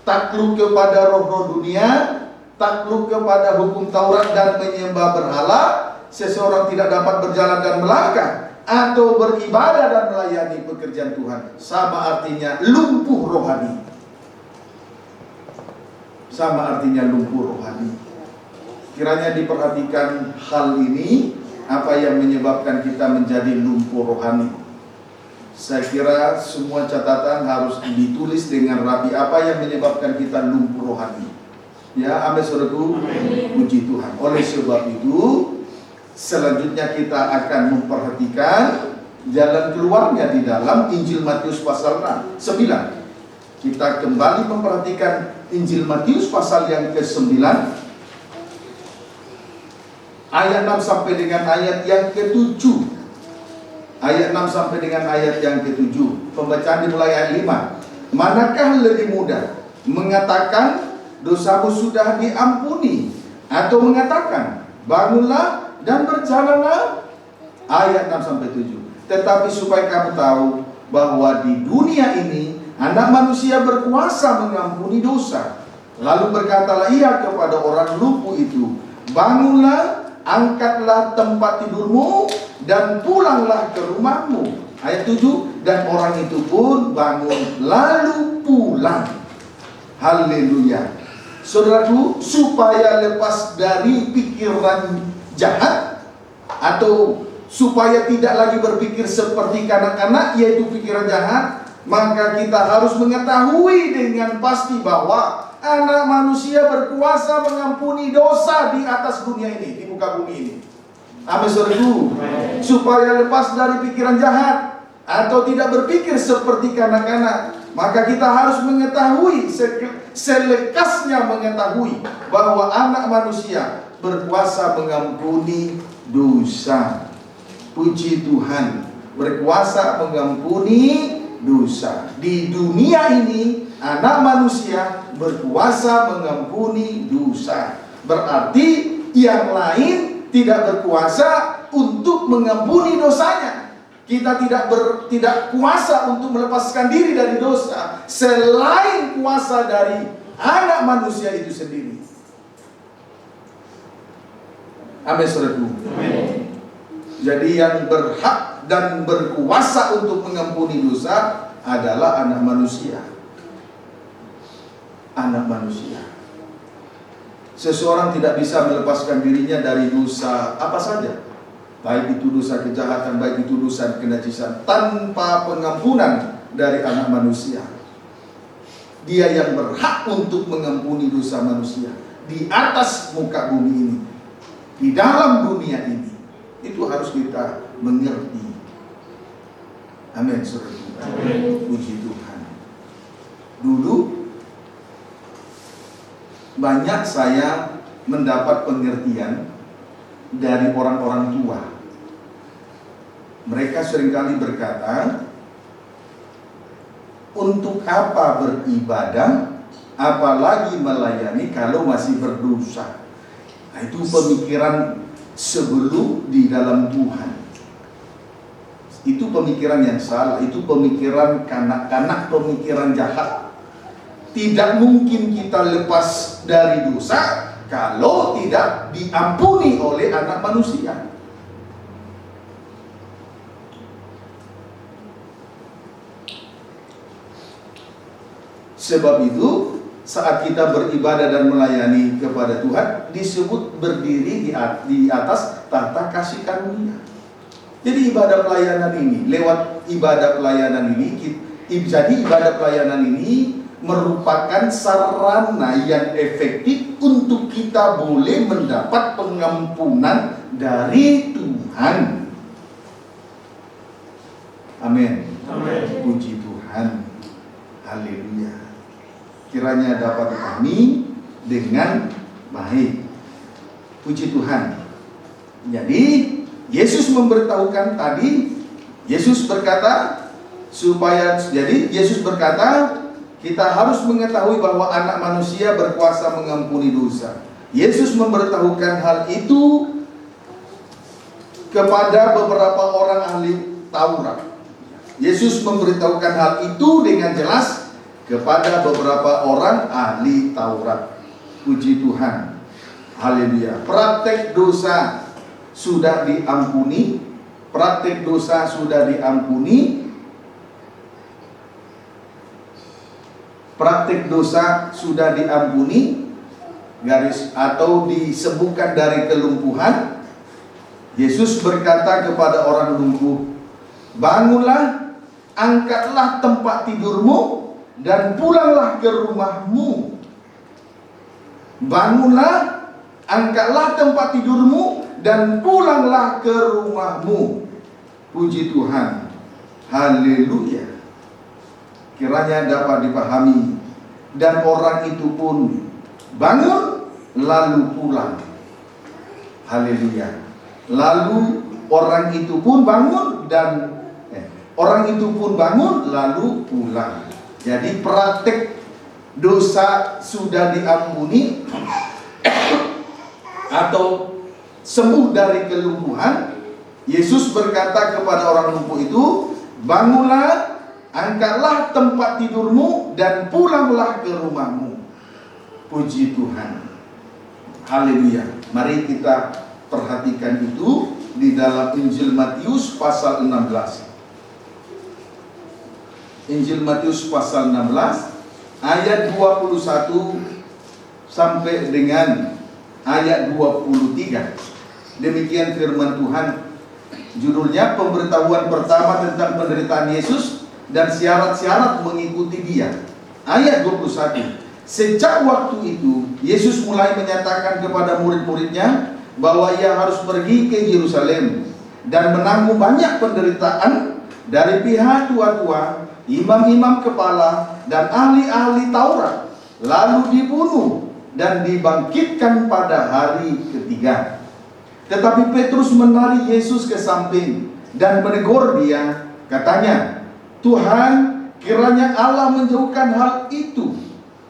takluk kepada roh-roh dunia, takluk kepada hukum Taurat dan menyembah berhala, seseorang tidak dapat berjalan dan melangkah atau beribadah dan melayani pekerjaan Tuhan. Sama artinya lumpuh rohani. Sama artinya lumpuh rohani. Kiranya diperhatikan hal ini, apa yang menyebabkan kita menjadi lumpuh rohani. Saya kira semua catatan harus ditulis dengan rapi, apa yang menyebabkan kita lumpuh rohani. Ya, amin saudaraku. Puji Tuhan. Oleh sebab itu, selanjutnya kita akan memperhatikan jalan keluarnya di dalam Injil Matius pasal 9. Kita kembali memperhatikan Injil Matius pasal yang ke-9, ayat 6 sampai dengan ayat yang ke-7. Ayat 6 sampai dengan ayat yang ke-7. Pembacaan dimulai ayat 5. Manakah lebih mudah, mengatakan dosamu sudah diampuni, atau mengatakan bangunlah dan berjalanlah? Ayat 6 sampai 7. Tetapi supaya kamu tahu bahwa di dunia ini Anak manusia berkuasa mengampuni dosa. Lalu berkatalah ia kepada orang lumpuh itu, bangunlah, angkatlah tempat tidurmu, dan pulanglah ke rumahmu. Ayat 7, dan orang itu pun bangun lalu pulang. Haleluya. Saudaraku, supaya lepas dari pikiran jahat, atau supaya tidak lagi berpikir seperti kanak-kanak, yaitu pikiran jahat, maka kita harus mengetahui dengan pasti bahwa Anak manusia berkuasa mengampuni dosa di atas dunia ini, di muka bumi ini. Amin, saudaraku. Supaya lepas dari pikiran jahat atau tidak berpikir seperti kanak-kanak, maka kita harus mengetahui, selekasnya mengetahui bahwa Anak manusia berkuasa mengampuni dosa. Puji Tuhan, berkuasa mengampuni dosa. Di dunia ini Anak manusia berkuasa mengampuni dosa. Berarti yang lain tidak berkuasa untuk mengampuni dosanya. Kita tidak kuasa untuk melepaskan diri dari dosa selain kuasa dari Anak manusia itu sendiri. Amin, saudaraku. Jadi yang berhak dan berkuasa untuk mengampuni dosa adalah Anak manusia. Anak manusia. Seseorang tidak bisa melepaskan dirinya dari dosa apa saja, baik itu dosa kejahatan, baik itu dosa kenajisan, tanpa pengampunan dari Anak manusia. Dia yang berhak untuk mengampuni dosa manusia di atas muka bumi ini, di dalam dunia ini. Itu harus kita mengerti. Amin, saudara. Puji Tuhan. Dulu banyak saya mendapat pengertian dari orang-orang tua. Mereka seringkali berkata, untuk apa beribadah, apalagi melayani kalau masih berdosa. Nah, itu pemikiran sebelum di dalam Tuhan. Itu pemikiran yang salah, itu pemikiran kanak-kanak, pemikiran jahat. Tidak mungkin kita lepas dari dosa kalau tidak diampuni oleh anak manusia. Sebab itu, saat kita beribadah dan melayani kepada Tuhan, disebut berdiri di atas tahta kasih karunia. Jadi ibadah pelayanan ini, lewat ibadah pelayanan ini, jadi ibadah pelayanan ini merupakan sarana yang efektif untuk kita boleh mendapat pengampunan dari Tuhan. Amin. Amin. Puji Tuhan. Haleluya. Kiranya dapat dipahami dengan baik. Puji Tuhan. Jadi Yesus memberitahukan tadi, Yesus berkata Yesus berkata, kita harus mengetahui bahwa anak manusia berkuasa mengampuni dosa. Yesus memberitahukan hal itu kepada beberapa orang ahli Taurat. Yesus memberitahukan hal itu dengan jelas kepada beberapa orang ahli Taurat. Puji Tuhan. Haleluya. Praktek dosa sudah diampuni. Praktek dosa sudah diampuni. Praktek dosa sudah diampuni, garis atau disembuhkan dari kelumpuhan. Yesus berkata kepada orang lumpuh, bangunlah, angkatlah tempat tidurmu, dan pulanglah ke rumahmu. Bangunlah, angkatlah tempat tidurmu, dan pulanglah ke rumahmu. Puji Tuhan. Haleluya. Kiranya dapat dipahami. Dan orang itu pun bangun lalu pulang. Haleluya. Lalu orang itu pun bangun dan orang itu pun bangun lalu pulang. Jadi praktek dosa sudah diampuni atau sembuh dari kelumpuhan. Yesus berkata kepada orang lumpuh itu, bangunlah, angkatlah tempat tidurmu, dan pulanglah ke rumahmu. Puji Tuhan. Haleluya. Mari kita perhatikan itu di dalam Injil Matius pasal 16. Injil Matius pasal 16 ayat 21 sampai dengan ayat 23. Demikian firman Tuhan. Judulnya pemberitahuan pertama tentang penderitaan Yesus dan syarat-syarat mengikuti Dia. Ayat 21. Sejak waktu itu Yesus mulai menyatakan kepada murid-muridnya bahwa Ia harus pergi ke Yerusalem dan menanggung banyak penderitaan dari pihak tua-tua, imam-imam kepala, dan ahli-ahli Taurat, lalu dibunuh dan dibangkitkan pada hari ketiga. Tetapi Petrus menarik Yesus ke samping dan menegur Dia. Katanya, Tuhan, kiranya Allah menjauhkan hal itu.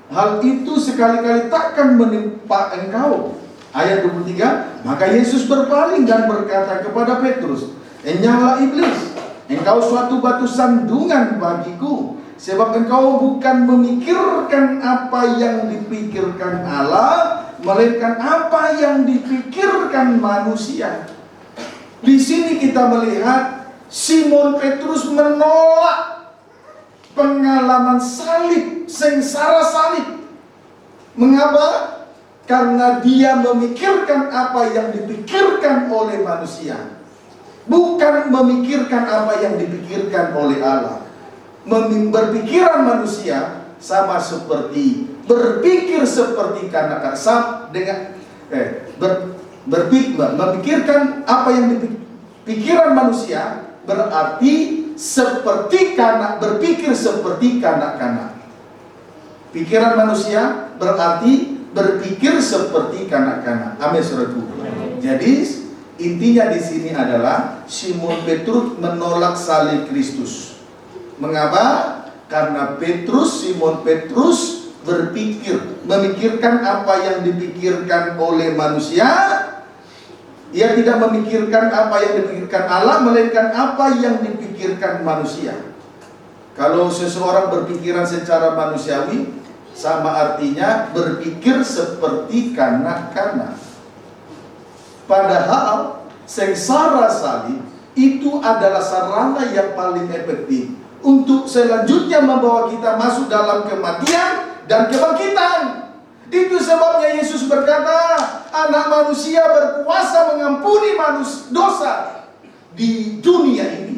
Hal itu sekali-kali takkan menimpa Engkau. Ayat 23, maka Yesus berpaling dan berkata kepada Petrus, enyahlah iblis, engkau suatu batu sandungan bagiku, sebab engkau bukan memikirkan apa yang dipikirkan Allah, melainkan apa yang dipikirkan manusia. Di sini kita melihat Simon Petrus menolak pengalaman salib, sengsara salib. Mengapa? Karena dia memikirkan apa yang dipikirkan oleh manusia, bukan memikirkan apa yang dipikirkan oleh Allah. Berpikiran manusia sama seperti berpikir seperti kanak-kanak dengan memikirkan apa yang dipikiran manusia berarti seperti kanak, berpikir seperti kanak-kanak. Pikiran manusia berarti berpikir seperti kanak-kanak. Amin, saudaraku. Jadi intinya di sini adalah Simon Petrus menolak salib Kristus. Mengapa? Karena Simon Petrus memikirkan apa yang dipikirkan oleh manusia. Ia tidak memikirkan apa yang dipikirkan Allah, melainkan apa yang dipikirkan manusia. Kalau seseorang berpikiran secara manusiawi, sama artinya berpikir seperti kanak-kanak. Padahal sengsara salib itu adalah sarana yang paling efektif untuk selanjutnya membawa kita masuk dalam kematian dan kebangkitan. Itu sebabnya Yesus berkata, Anak Manusia berkuasa mengampuni dosa di dunia ini.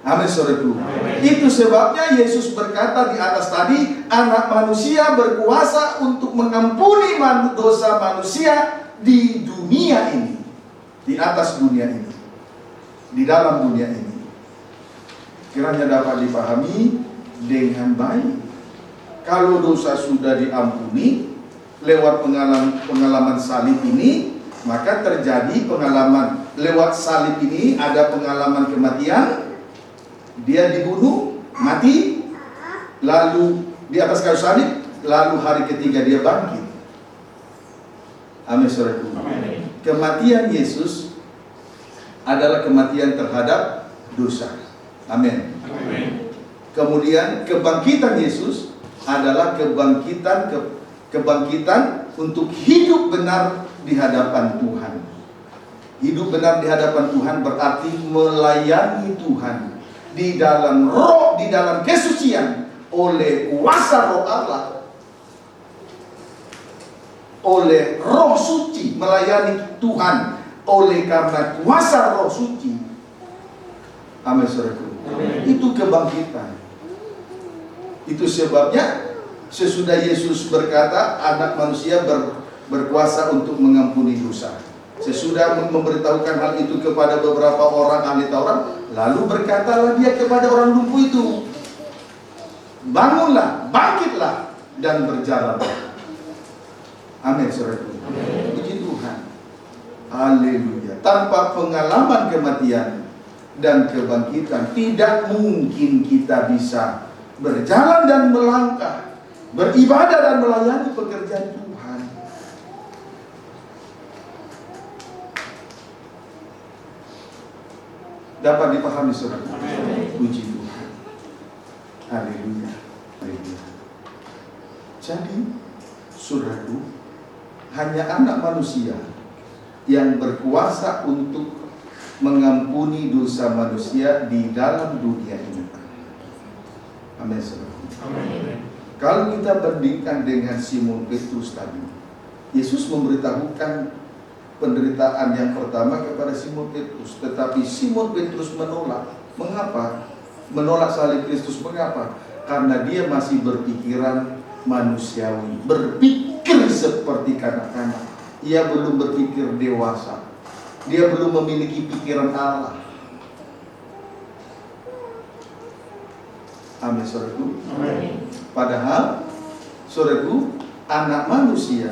Amin, saudaraku. Itu sebabnya Yesus berkata di atas tadi, Anak Manusia berkuasa untuk mengampuni dosa manusia di dunia ini, di atas dunia ini, di dalam dunia ini. Kiranya dapat dipahami dengan baik. Kalau dosa sudah diampuni lewat pengalaman salib ini, maka terjadi pengalaman lewat salib ini, ada pengalaman kematian. Dia dibunuh, mati, lalu di atas kayu salib, lalu hari ketiga dia bangkit. Amin, saudaraku. Kematian Yesus adalah kematian terhadap dosa. Amin. Kemudian kebangkitan Yesus adalah kebangkitan untuk hidup benar di hadapan Tuhan. Hidup benar di hadapan Tuhan berarti melayani Tuhan di dalam roh, di dalam kesucian, oleh kuasa roh Allah, oleh roh suci, melayani Tuhan oleh karena kuasa roh suci. Amin, saudaraku. Itu kebangkitan. Itu sebabnya sesudah Yesus berkata, Anak Manusia berkuasa untuk mengampuni dosa, sesudah memberitahukan hal itu kepada beberapa orang ahli Taurat, lalu berkatalah dia kepada orang lumpuh itu, bangunlah, bangkitlah, dan berjalanlah. Amin, saudaraku. Puji Tuhan. Haleluya. Tanpa pengalaman kematian dan kebangkitan, tidak mungkin kita bisa berjalan dan melangkah, beribadah dan melayani pekerjaan Tuhan. Dapat dipahami, saudara? Puji Tuhan. Haleluya. Haleluya. Jadi, saudaraku, hanya Anak Manusia yang berkuasa untuk mengampuni dosa manusia di dalam dunia ini. Amin, saudara. Kalau kita bandingkan dengan Simon Petrus tadi, Yesus memberitahukan penderitaan yang pertama kepada Simon Petrus, tetapi Simon Petrus menolak. Mengapa? Menolak salib Kristus. Mengapa? Karena dia masih berpikiran manusiawi, berpikir seperti kanak-kanak. Ia belum berpikir dewasa. Dia belum memiliki pikiran Allah. Amin, saudaraku. Padahal, saudaraku, Anak Manusia,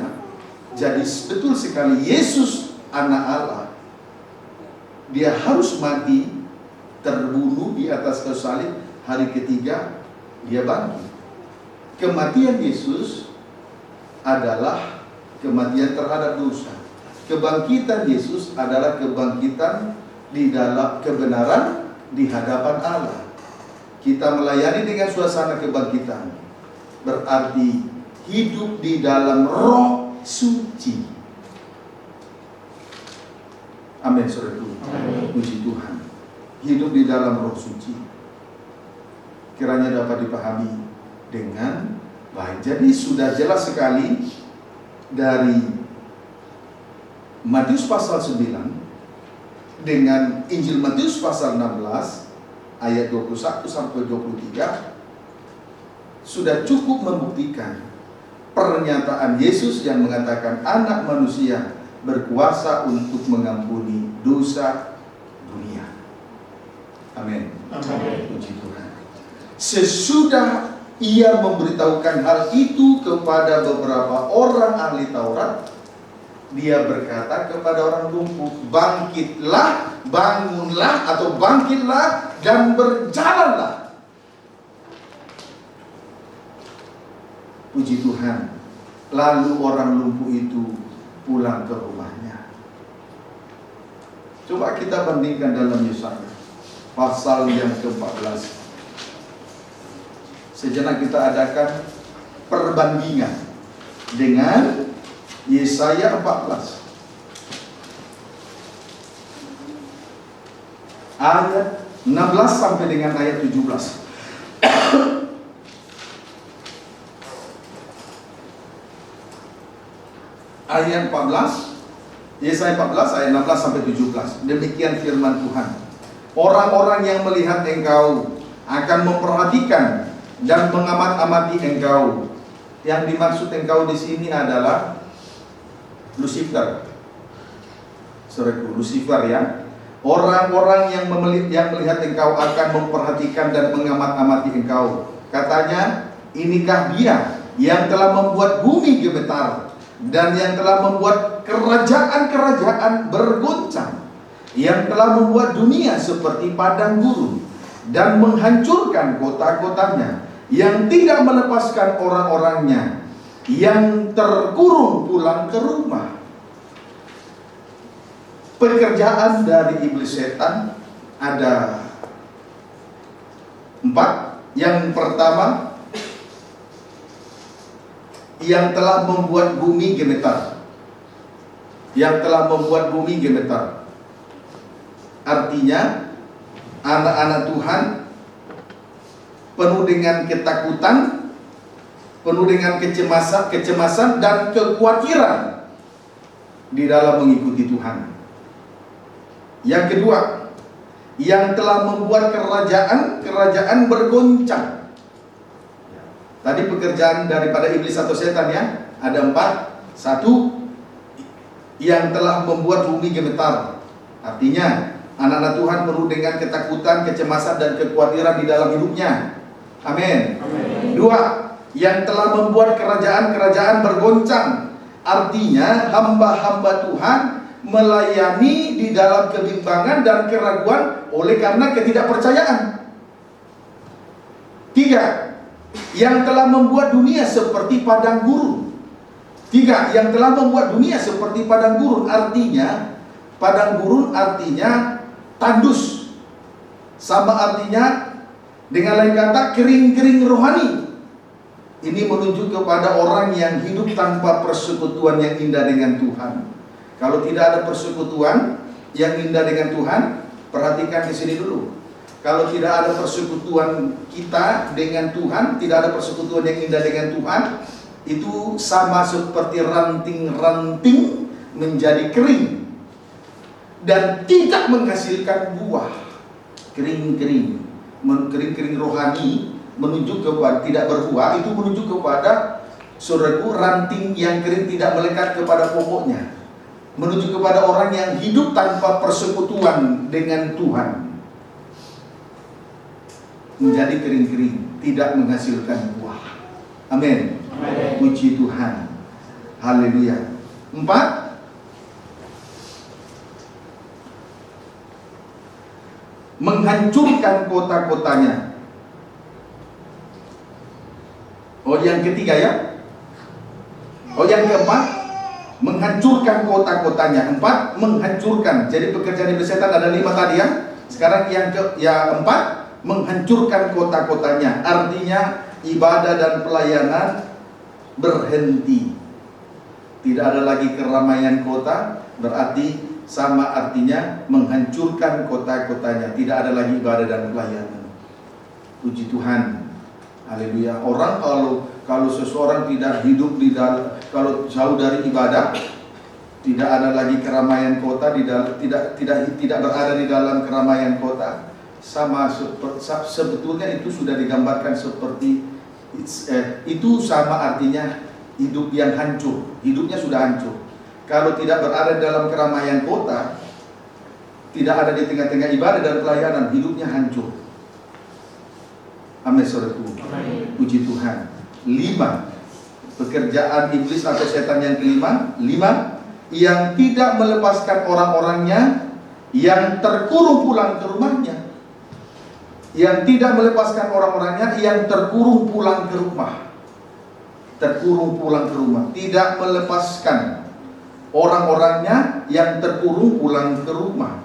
jadi betul sekali Yesus Anak Allah, dia harus mati, terbunuh di atas kayu salib, hari ketiga dia bangkit. Kematian Yesus adalah kematian terhadap dosa. Kebangkitan Yesus adalah kebangkitan di dalam kebenaran di hadapan Allah. Kita melayani dengan suasana kebangkitan, berarti hidup di dalam roh suci. Amin, saudaraku. Puji Tuhan. Hidup di dalam roh suci. Kiranya dapat dipahami dengan baik. Jadi sudah jelas sekali dari Matius pasal 9 dengan Injil Matius pasal 16 ayat 21 sampai 23 sudah cukup membuktikan pernyataan Yesus yang mengatakan Anak Manusia berkuasa untuk mengampuni dosa dunia. Amin. Puji Tuhan. Sesudah ia memberitahukan hal itu kepada beberapa orang ahli Taurat, dia berkata kepada orang lumpuh, bangkitlah, bangunlah atau bangkitlah dan berjalanlah. Puji Tuhan. Lalu orang lumpuh itu pulang ke rumahnya. Coba kita bandingkan dalam Yesaya pasal yang ke-14. sejenak kita adakan perbandingan dengan Yesaya 14 ayat 16 sampai dengan ayat 17. Ayat 14, Yesaya 14 ayat 16 sampai 17. Demikian firman Tuhan. Orang-orang yang melihat engkau akan memperhatikan dan mengamat-amati engkau. Yang dimaksud engkau di sini adalah Lucifer. Saudaraku, Lucifer ya. Orang-orang yang melihat engkau akan memperhatikan dan mengamat-amati engkau. Katanya, inikah dia yang telah membuat bumi gemetar dan yang telah membuat kerajaan-kerajaan bergoncang, yang telah membuat dunia seperti padang gurun dan menghancurkan kota-kotanya, yang tidak melepaskan orang-orangnya, yang terkurung pulang ke rumah. Pekerjaan dari iblis setan ada 4. Yang pertama, yang telah membuat bumi gemetar. Yang telah membuat bumi gemetar. Artinya, anak-anak Tuhan penuh dengan ketakutan, penuh dengan kecemasan dan kekhawatiran di dalam mengikuti Tuhan. Yang kedua, yang telah membuat kerajaan bergoncang. Tadi pekerjaan daripada iblis atau setan ya, ada 4. 1, yang telah membuat bumi gemetar. Artinya, anak-anak Tuhan penuh dengan ketakutan, kecemasan dan kekhawatiran di dalam hidupnya. Amin. 2, yang telah membuat kerajaan-kerajaan bergoncang. Artinya, hamba-hamba Tuhan melayani di dalam kebimbangan dan keraguan oleh karena ketidakpercayaan. 3, yang telah membuat dunia seperti padang gurun. 3, yang telah membuat dunia seperti padang gurun. Artinya, padang gurun artinya tandus. Sama artinya, dengan lain kata, kering-kering rohani. Ini menunjuk kepada orang yang hidup tanpa persekutuan yang indah dengan Tuhan. Kalau tidak ada persekutuan yang indah dengan Tuhan, perhatikan di sini dulu. Kalau tidak ada persekutuan kita dengan Tuhan, tidak ada persekutuan yang indah dengan Tuhan, itu sama seperti ranting-ranting menjadi kering dan tidak menghasilkan buah. Kering-kering, kering-kering rohani menunjuk kepada tidak berbuah, itu menunjuk kepada saudaraku ranting yang kering tidak melekat kepada pokoknya. Menuju kepada orang yang hidup tanpa persekutuan dengan Tuhan, menjadi kering-kering, tidak menghasilkan buah. Amin. Puji Tuhan. Haleluya. 4, menghancurkan kota-kotanya. Oh, yang ketiga ya. Oh, yang keempat, menghancurkan kota-kotanya. 4, menghancurkan. Jadi pekerjaan iblis setan ada 5 tadi ya. Sekarang yang 4, menghancurkan kota-kotanya. Artinya ibadah dan pelayanan berhenti. Tidak ada lagi keramaian kota, berarti sama artinya menghancurkan kota-kotanya. Tidak ada lagi ibadah dan pelayanan. Puji Tuhan. Haleluya. Orang kalau seseorang tidak hidup di dalam, kalau jauh dari ibadah, tidak ada lagi keramaian kota, tidak berada di dalam keramaian kota, sebetulnya itu sudah digambarkan seperti itu sama artinya hidup yang hancur, hidupnya sudah hancur. Kalau tidak berada dalam keramaian kota, tidak ada di tengah-tengah ibadah dan pelayanan, hidupnya hancur. Amin, saudaraku. Puji Tuhan. 5, pekerjaan iblis atau setan yang kelima. 5, yang tidak melepaskan orang-orangnya, yang terkurung pulang ke rumahnya. Yang tidak melepaskan orang-orangnya, yang terkurung pulang ke rumah. Terkurung pulang ke rumah. Tidak melepaskan orang-orangnya, yang terkurung pulang ke rumah.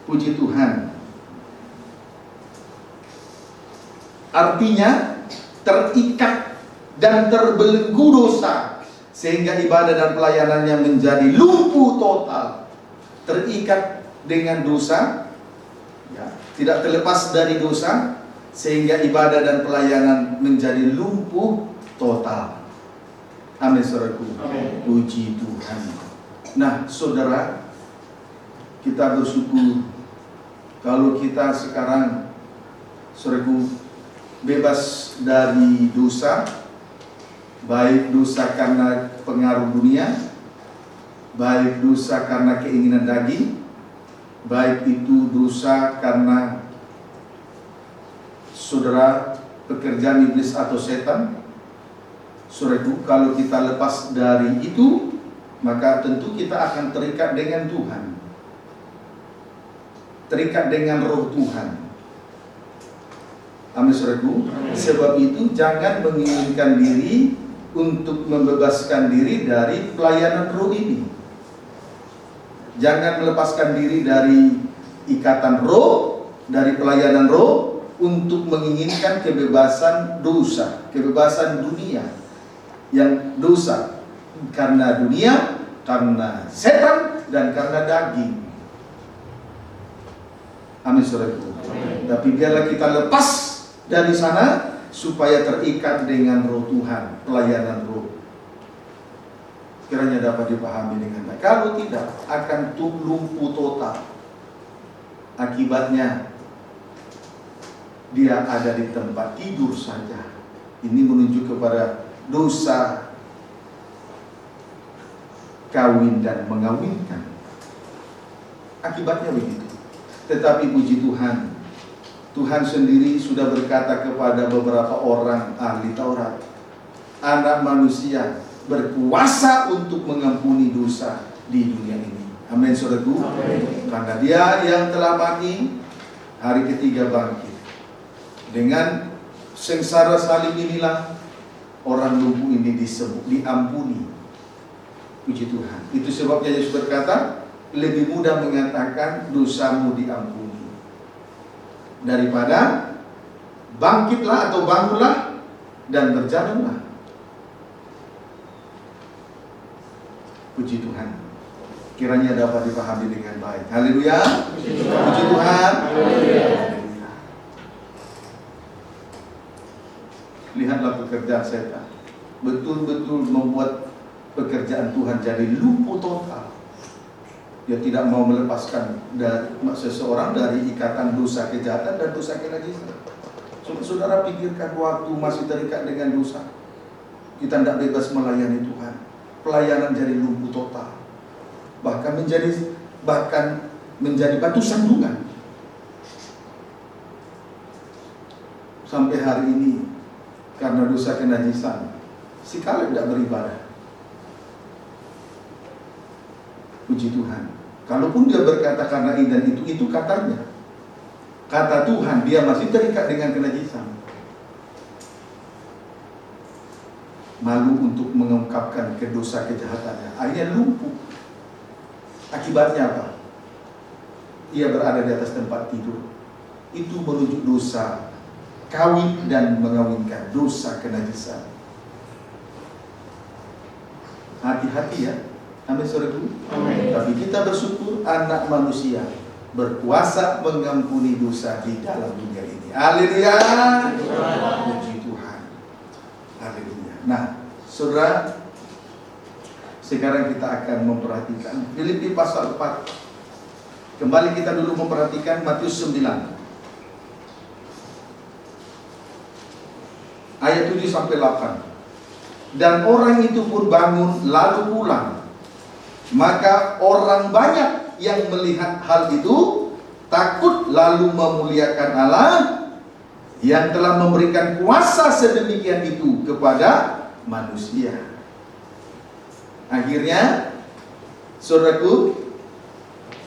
Puji Tuhan. Artinya, terikat dan terbelenggu dosa, sehingga ibadah dan pelayanannya menjadi lumpuh total. Terikat dengan dosa, ya, tidak terlepas dari dosa, sehingga ibadah dan pelayanan menjadi lumpuh total. Amin, saudaraku. Puji Tuhan. Nah, saudara, kita bersyukur kalau kita sekarang, saudaraku, bebas dari dosa, baik dosa karena pengaruh dunia, baik dosa karena keinginan daging, baik itu dosa karena saudara pekerjaan iblis atau setan. Saudaraku, kalau kita lepas dari itu, maka tentu kita akan terikat dengan Tuhan, terikat dengan roh Tuhan. Amin, saudaraku. Sebab itu jangan menginginkan diri untuk membebaskan diri dari pelayanan roh ini. Jangan melepaskan diri dari ikatan roh, dari pelayanan roh, untuk menginginkan kebebasan dosa, kebebasan dunia. Yang dosa karena dunia, karena setan, dan karena daging. Amin, saudaraku. Tapi biarlah kita lepas dari sana supaya terikat dengan roh Tuhan, pelayanan roh. Kiranya dapat dipahami dengan baik. Kalau tidak, akan lumpuh total. Akibatnya dia ada di tempat tidur saja. Ini menunjuk kepada dosa kawin dan mengawinkan. Akibatnya begitu. Tetapi puji Tuhan, Tuhan sendiri sudah berkata kepada beberapa orang ahli Taurat, anak manusia berkuasa untuk mengampuni dosa di dunia ini. Amin, saudaraku. Karena dia yang telah mati, hari ketiga bangkit. Dengan sengsara salib inilah orang lumpuh ini diampuni. Puji Tuhan. Itu sebabnya Yesus berkata, lebih mudah mengatakan dosamu diampuni daripada bangkitlah atau bangunlah dan berjalanlah. Puji Tuhan. Kiranya dapat dipahami dengan baik. Haleluya. Puji Tuhan. Haleluya. Lihatlah pekerjaan setan, betul-betul membuat pekerjaan Tuhan jadi lumpuh total. Dia tidak mau melepaskan seseorang dari ikatan dosa kejahatan dan dosa kenajisan. Saudara pikirkan waktu masih terikat dengan dosa, kita tidak bebas melayani Tuhan, pelayanan jadi lumpuh total, bahkan menjadi batu sandungan. Sampai hari ini karena dosa kenajisan, si Kaleb tidak beribadah. Puji Tuhan. Kalaupun dia berkata karena ini dan itu katanya. Kata Tuhan, dia masih terikat dengan kenajisan. Malu untuk mengungkapkan kedosa kejahatannya. Akhirnya lumpuh. Akibatnya apa? Ia berada di atas tempat tidur. Itu merujuk dosa kawin dan mengawinkan, dosa kenajisan. Hati-hati ya. Amin, saudaraku. Tapi kita bersyukur anak manusia berkuasa mengampuni dosa di dalam dunia ini. Haleluya. Puji Tuhan. Haleluya. Nah, saudara, sekarang kita akan memperhatikan Filipi pasal 4. Kembali kita dulu memperhatikan Matius 9. Ayat 7 sampai 8. Dan orang itu pun bangun lalu pulang. Maka orang banyak yang melihat hal itu takut lalu memuliakan Allah yang telah memberikan kuasa sedemikian itu kepada manusia. Akhirnya, saudaraku,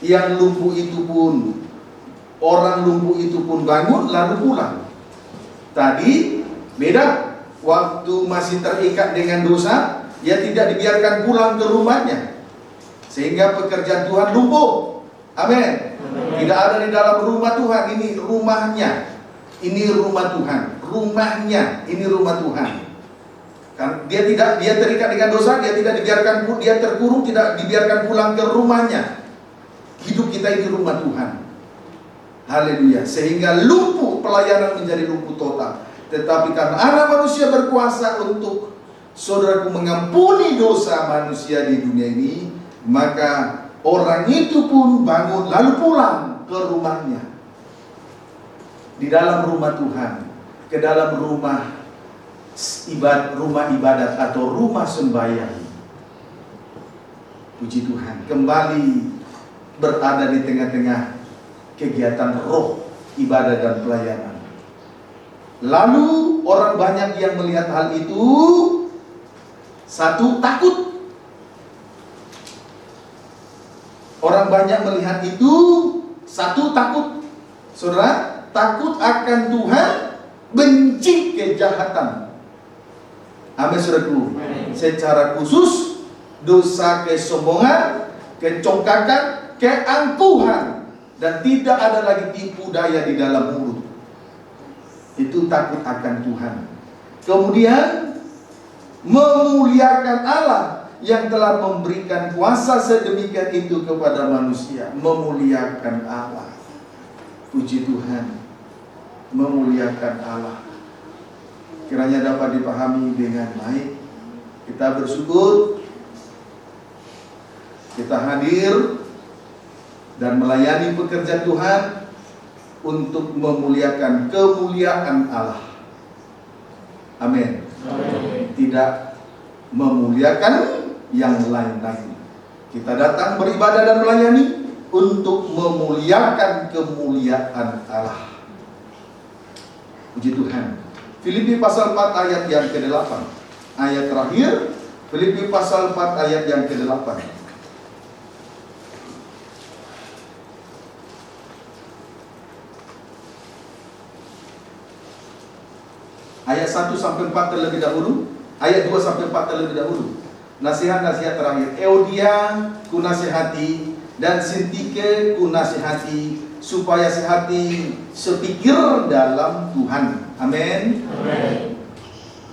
yang lumpuh itu pun, orang lumpuh itu pun bangun lalu pulang. Tadi beda, waktu masih terikat dengan dosa, dia tidak dibiarkan pulang ke rumahnya, sehingga pekerjaan Tuhan lumpuh. Amin. Tidak ada di dalam rumah Tuhan, ini rumahnya. Ini rumah Tuhan, rumahnya, ini rumah Tuhan. Kan dia terikat dengan dosa, dia tidak dibiarkan, dia terkurung, tidak dibiarkan pulang ke rumahnya. Hidup kita ini rumah Tuhan. Haleluya. Sehingga lumpuh pelayanan menjadi lumpuh total. Tetapi karena Anak Manusia berkuasa untuk saudaraku mengampuni dosa manusia di dunia ini, maka orang itu pun bangun lalu pulang ke rumahnya. Di dalam rumah Tuhan, ke dalam rumah ibadat atau rumah sembahyang. Puji Tuhan, kembali berada di tengah-tengah kegiatan roh, ibadah dan pelayanan. Lalu orang banyak yang melihat hal itu, satu, takut. Orang banyak melihat itu, satu, takut. Saudara, takut akan Tuhan, benci kejahatan. Amin, saudaraku. Secara khusus, dosa kesombongan, kecongkakan, keangkuhan, dan tidak ada lagi tipu daya di dalam mulut. Itu takut akan Tuhan. Kemudian memuliakan Allah yang telah memberikan kuasa sedemikian itu kepada manusia. Memuliakan Allah. Puji Tuhan. Memuliakan Allah. Kiranya dapat dipahami dengan baik. Kita bersyukur, kita hadir dan melayani pekerjaan Tuhan untuk memuliakan kemuliaan Allah. Amin. Tidak memuliakan yang lain-lain. Kita datang beribadah dan melayani untuk memuliakan kemuliaan Allah. Puji Tuhan. Filipi pasal 4 ayat yang ke-8. Ayat terakhir, Filipi pasal 4 ayat yang ke-8. Ayat 1 sampai 4 terlebih dahulu, ayat 2 sampai 4 terlebih dahulu. Nasihat-nasihat terakhir. Euodia ku nasihati dan Sintike ku nasihati, supaya sehati sepikir dalam Tuhan. Amin.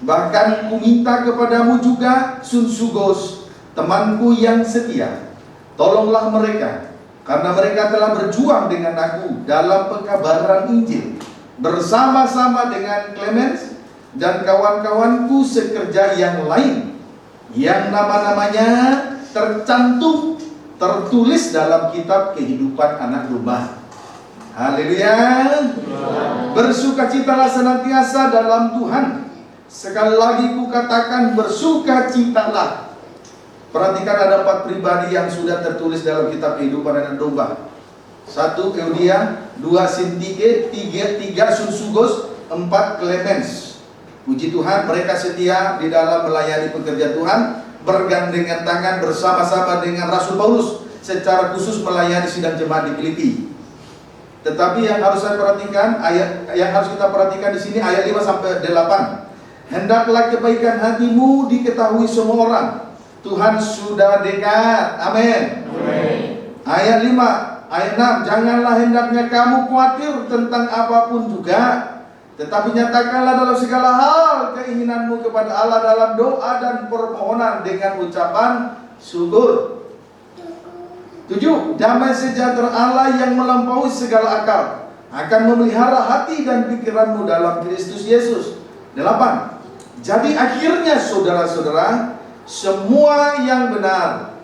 Bahkan ku minta kepadamu juga, Sunsugos, temanku yang setia, tolonglah mereka, karena mereka telah berjuang dengan aku dalam pekabaran Injil, bersama-sama dengan Clemens dan kawan-kawanku sekerja yang lain, yang nama-namanya tertulis dalam kitab kehidupan anak domba. Haleluya. Bersukacitalah senantiasa dalam Tuhan. Sekali lagi ku katakan, bersukacitalah. Perhatikan, ada 4 pribadi yang sudah tertulis dalam kitab kehidupan anak domba. 1 Euodia, 2 Sintike, 3 Sunsugos, 4 Clemens. Puji Tuhan, mereka setia di dalam melayani pekerjaan Tuhan, bergandengan tangan bersama-sama dengan Rasul Paulus, secara khusus melayani sidang jemaat di Filipi. Tetapi yang harus saya perhatikan, yang harus kita perhatikan di sini ayat 5 sampai 8. Hendaklah kebaikan hatimu diketahui semua orang. Tuhan sudah dekat. Amin. Ayat 5, ayat 6. Janganlah hendaknya kamu khawatir tentang apapun juga, tetapi nyatakanlah dalam segala hal keinginanmu kepada Allah dalam doa dan permohonan dengan ucapan syukur. 7. Damai sejahtera Allah yang melampaui segala akal akan memelihara hati dan pikiranmu dalam Kristus Yesus. 8. Jadi akhirnya saudara-saudara, semua yang benar.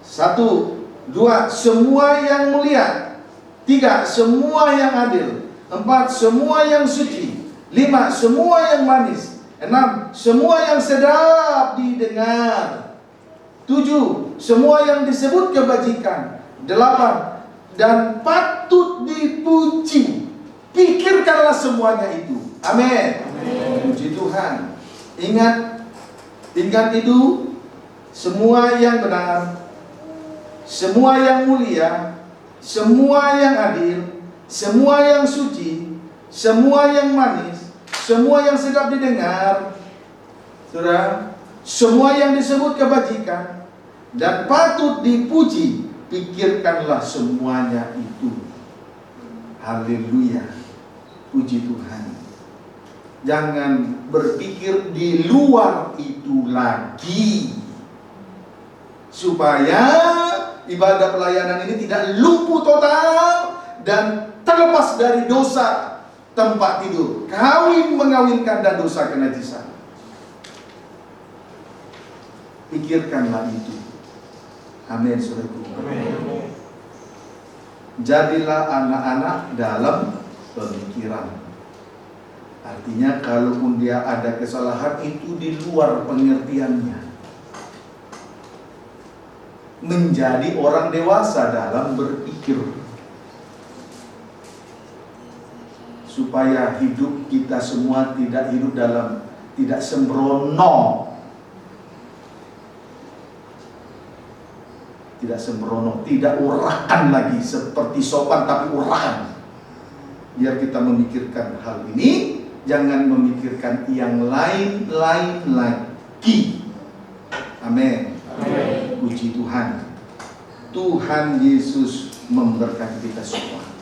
1, 2, semua yang mulia. 3, semua yang adil. 4, semua yang suci. 5, semua yang manis. 6, semua yang sedap didengar. 7, semua yang disebut kebajikan. 8, dan patut dipuji. Pikirkanlah semuanya itu. Amin. Puji Tuhan. Ingat itu, semua yang benar, semua yang mulia, semua yang adil, semua yang suci, semua yang manis, semua yang sedap didengar, saudara, semua yang disebut kebajikan dan patut dipuji, pikirkanlah semuanya itu. Haleluya. Puji Tuhan. Jangan berpikir di luar itu lagi, supaya ibadah pelayanan ini tidak lumpuh total dan terlepas dari dosa tempat tidur, kawin mengawinkan dan dosa kenajisan. Pikirkanlah itu. Amin, saudaraku. Amin. Jadilah anak-anak dalam pemikiran. Artinya kalaupun dia ada kesalahan itu di luar pengertiannya. Menjadi orang dewasa dalam berpikir. Supaya hidup kita semua tidak hidup dalam, tidak sembrono. Tidak sembrono, tidak urakan lagi seperti sopan tapi urakan. Biar kita memikirkan hal ini, jangan memikirkan yang lain-lain lagi. Amin. Puji Tuhan. Tuhan Yesus memberkati kita semua.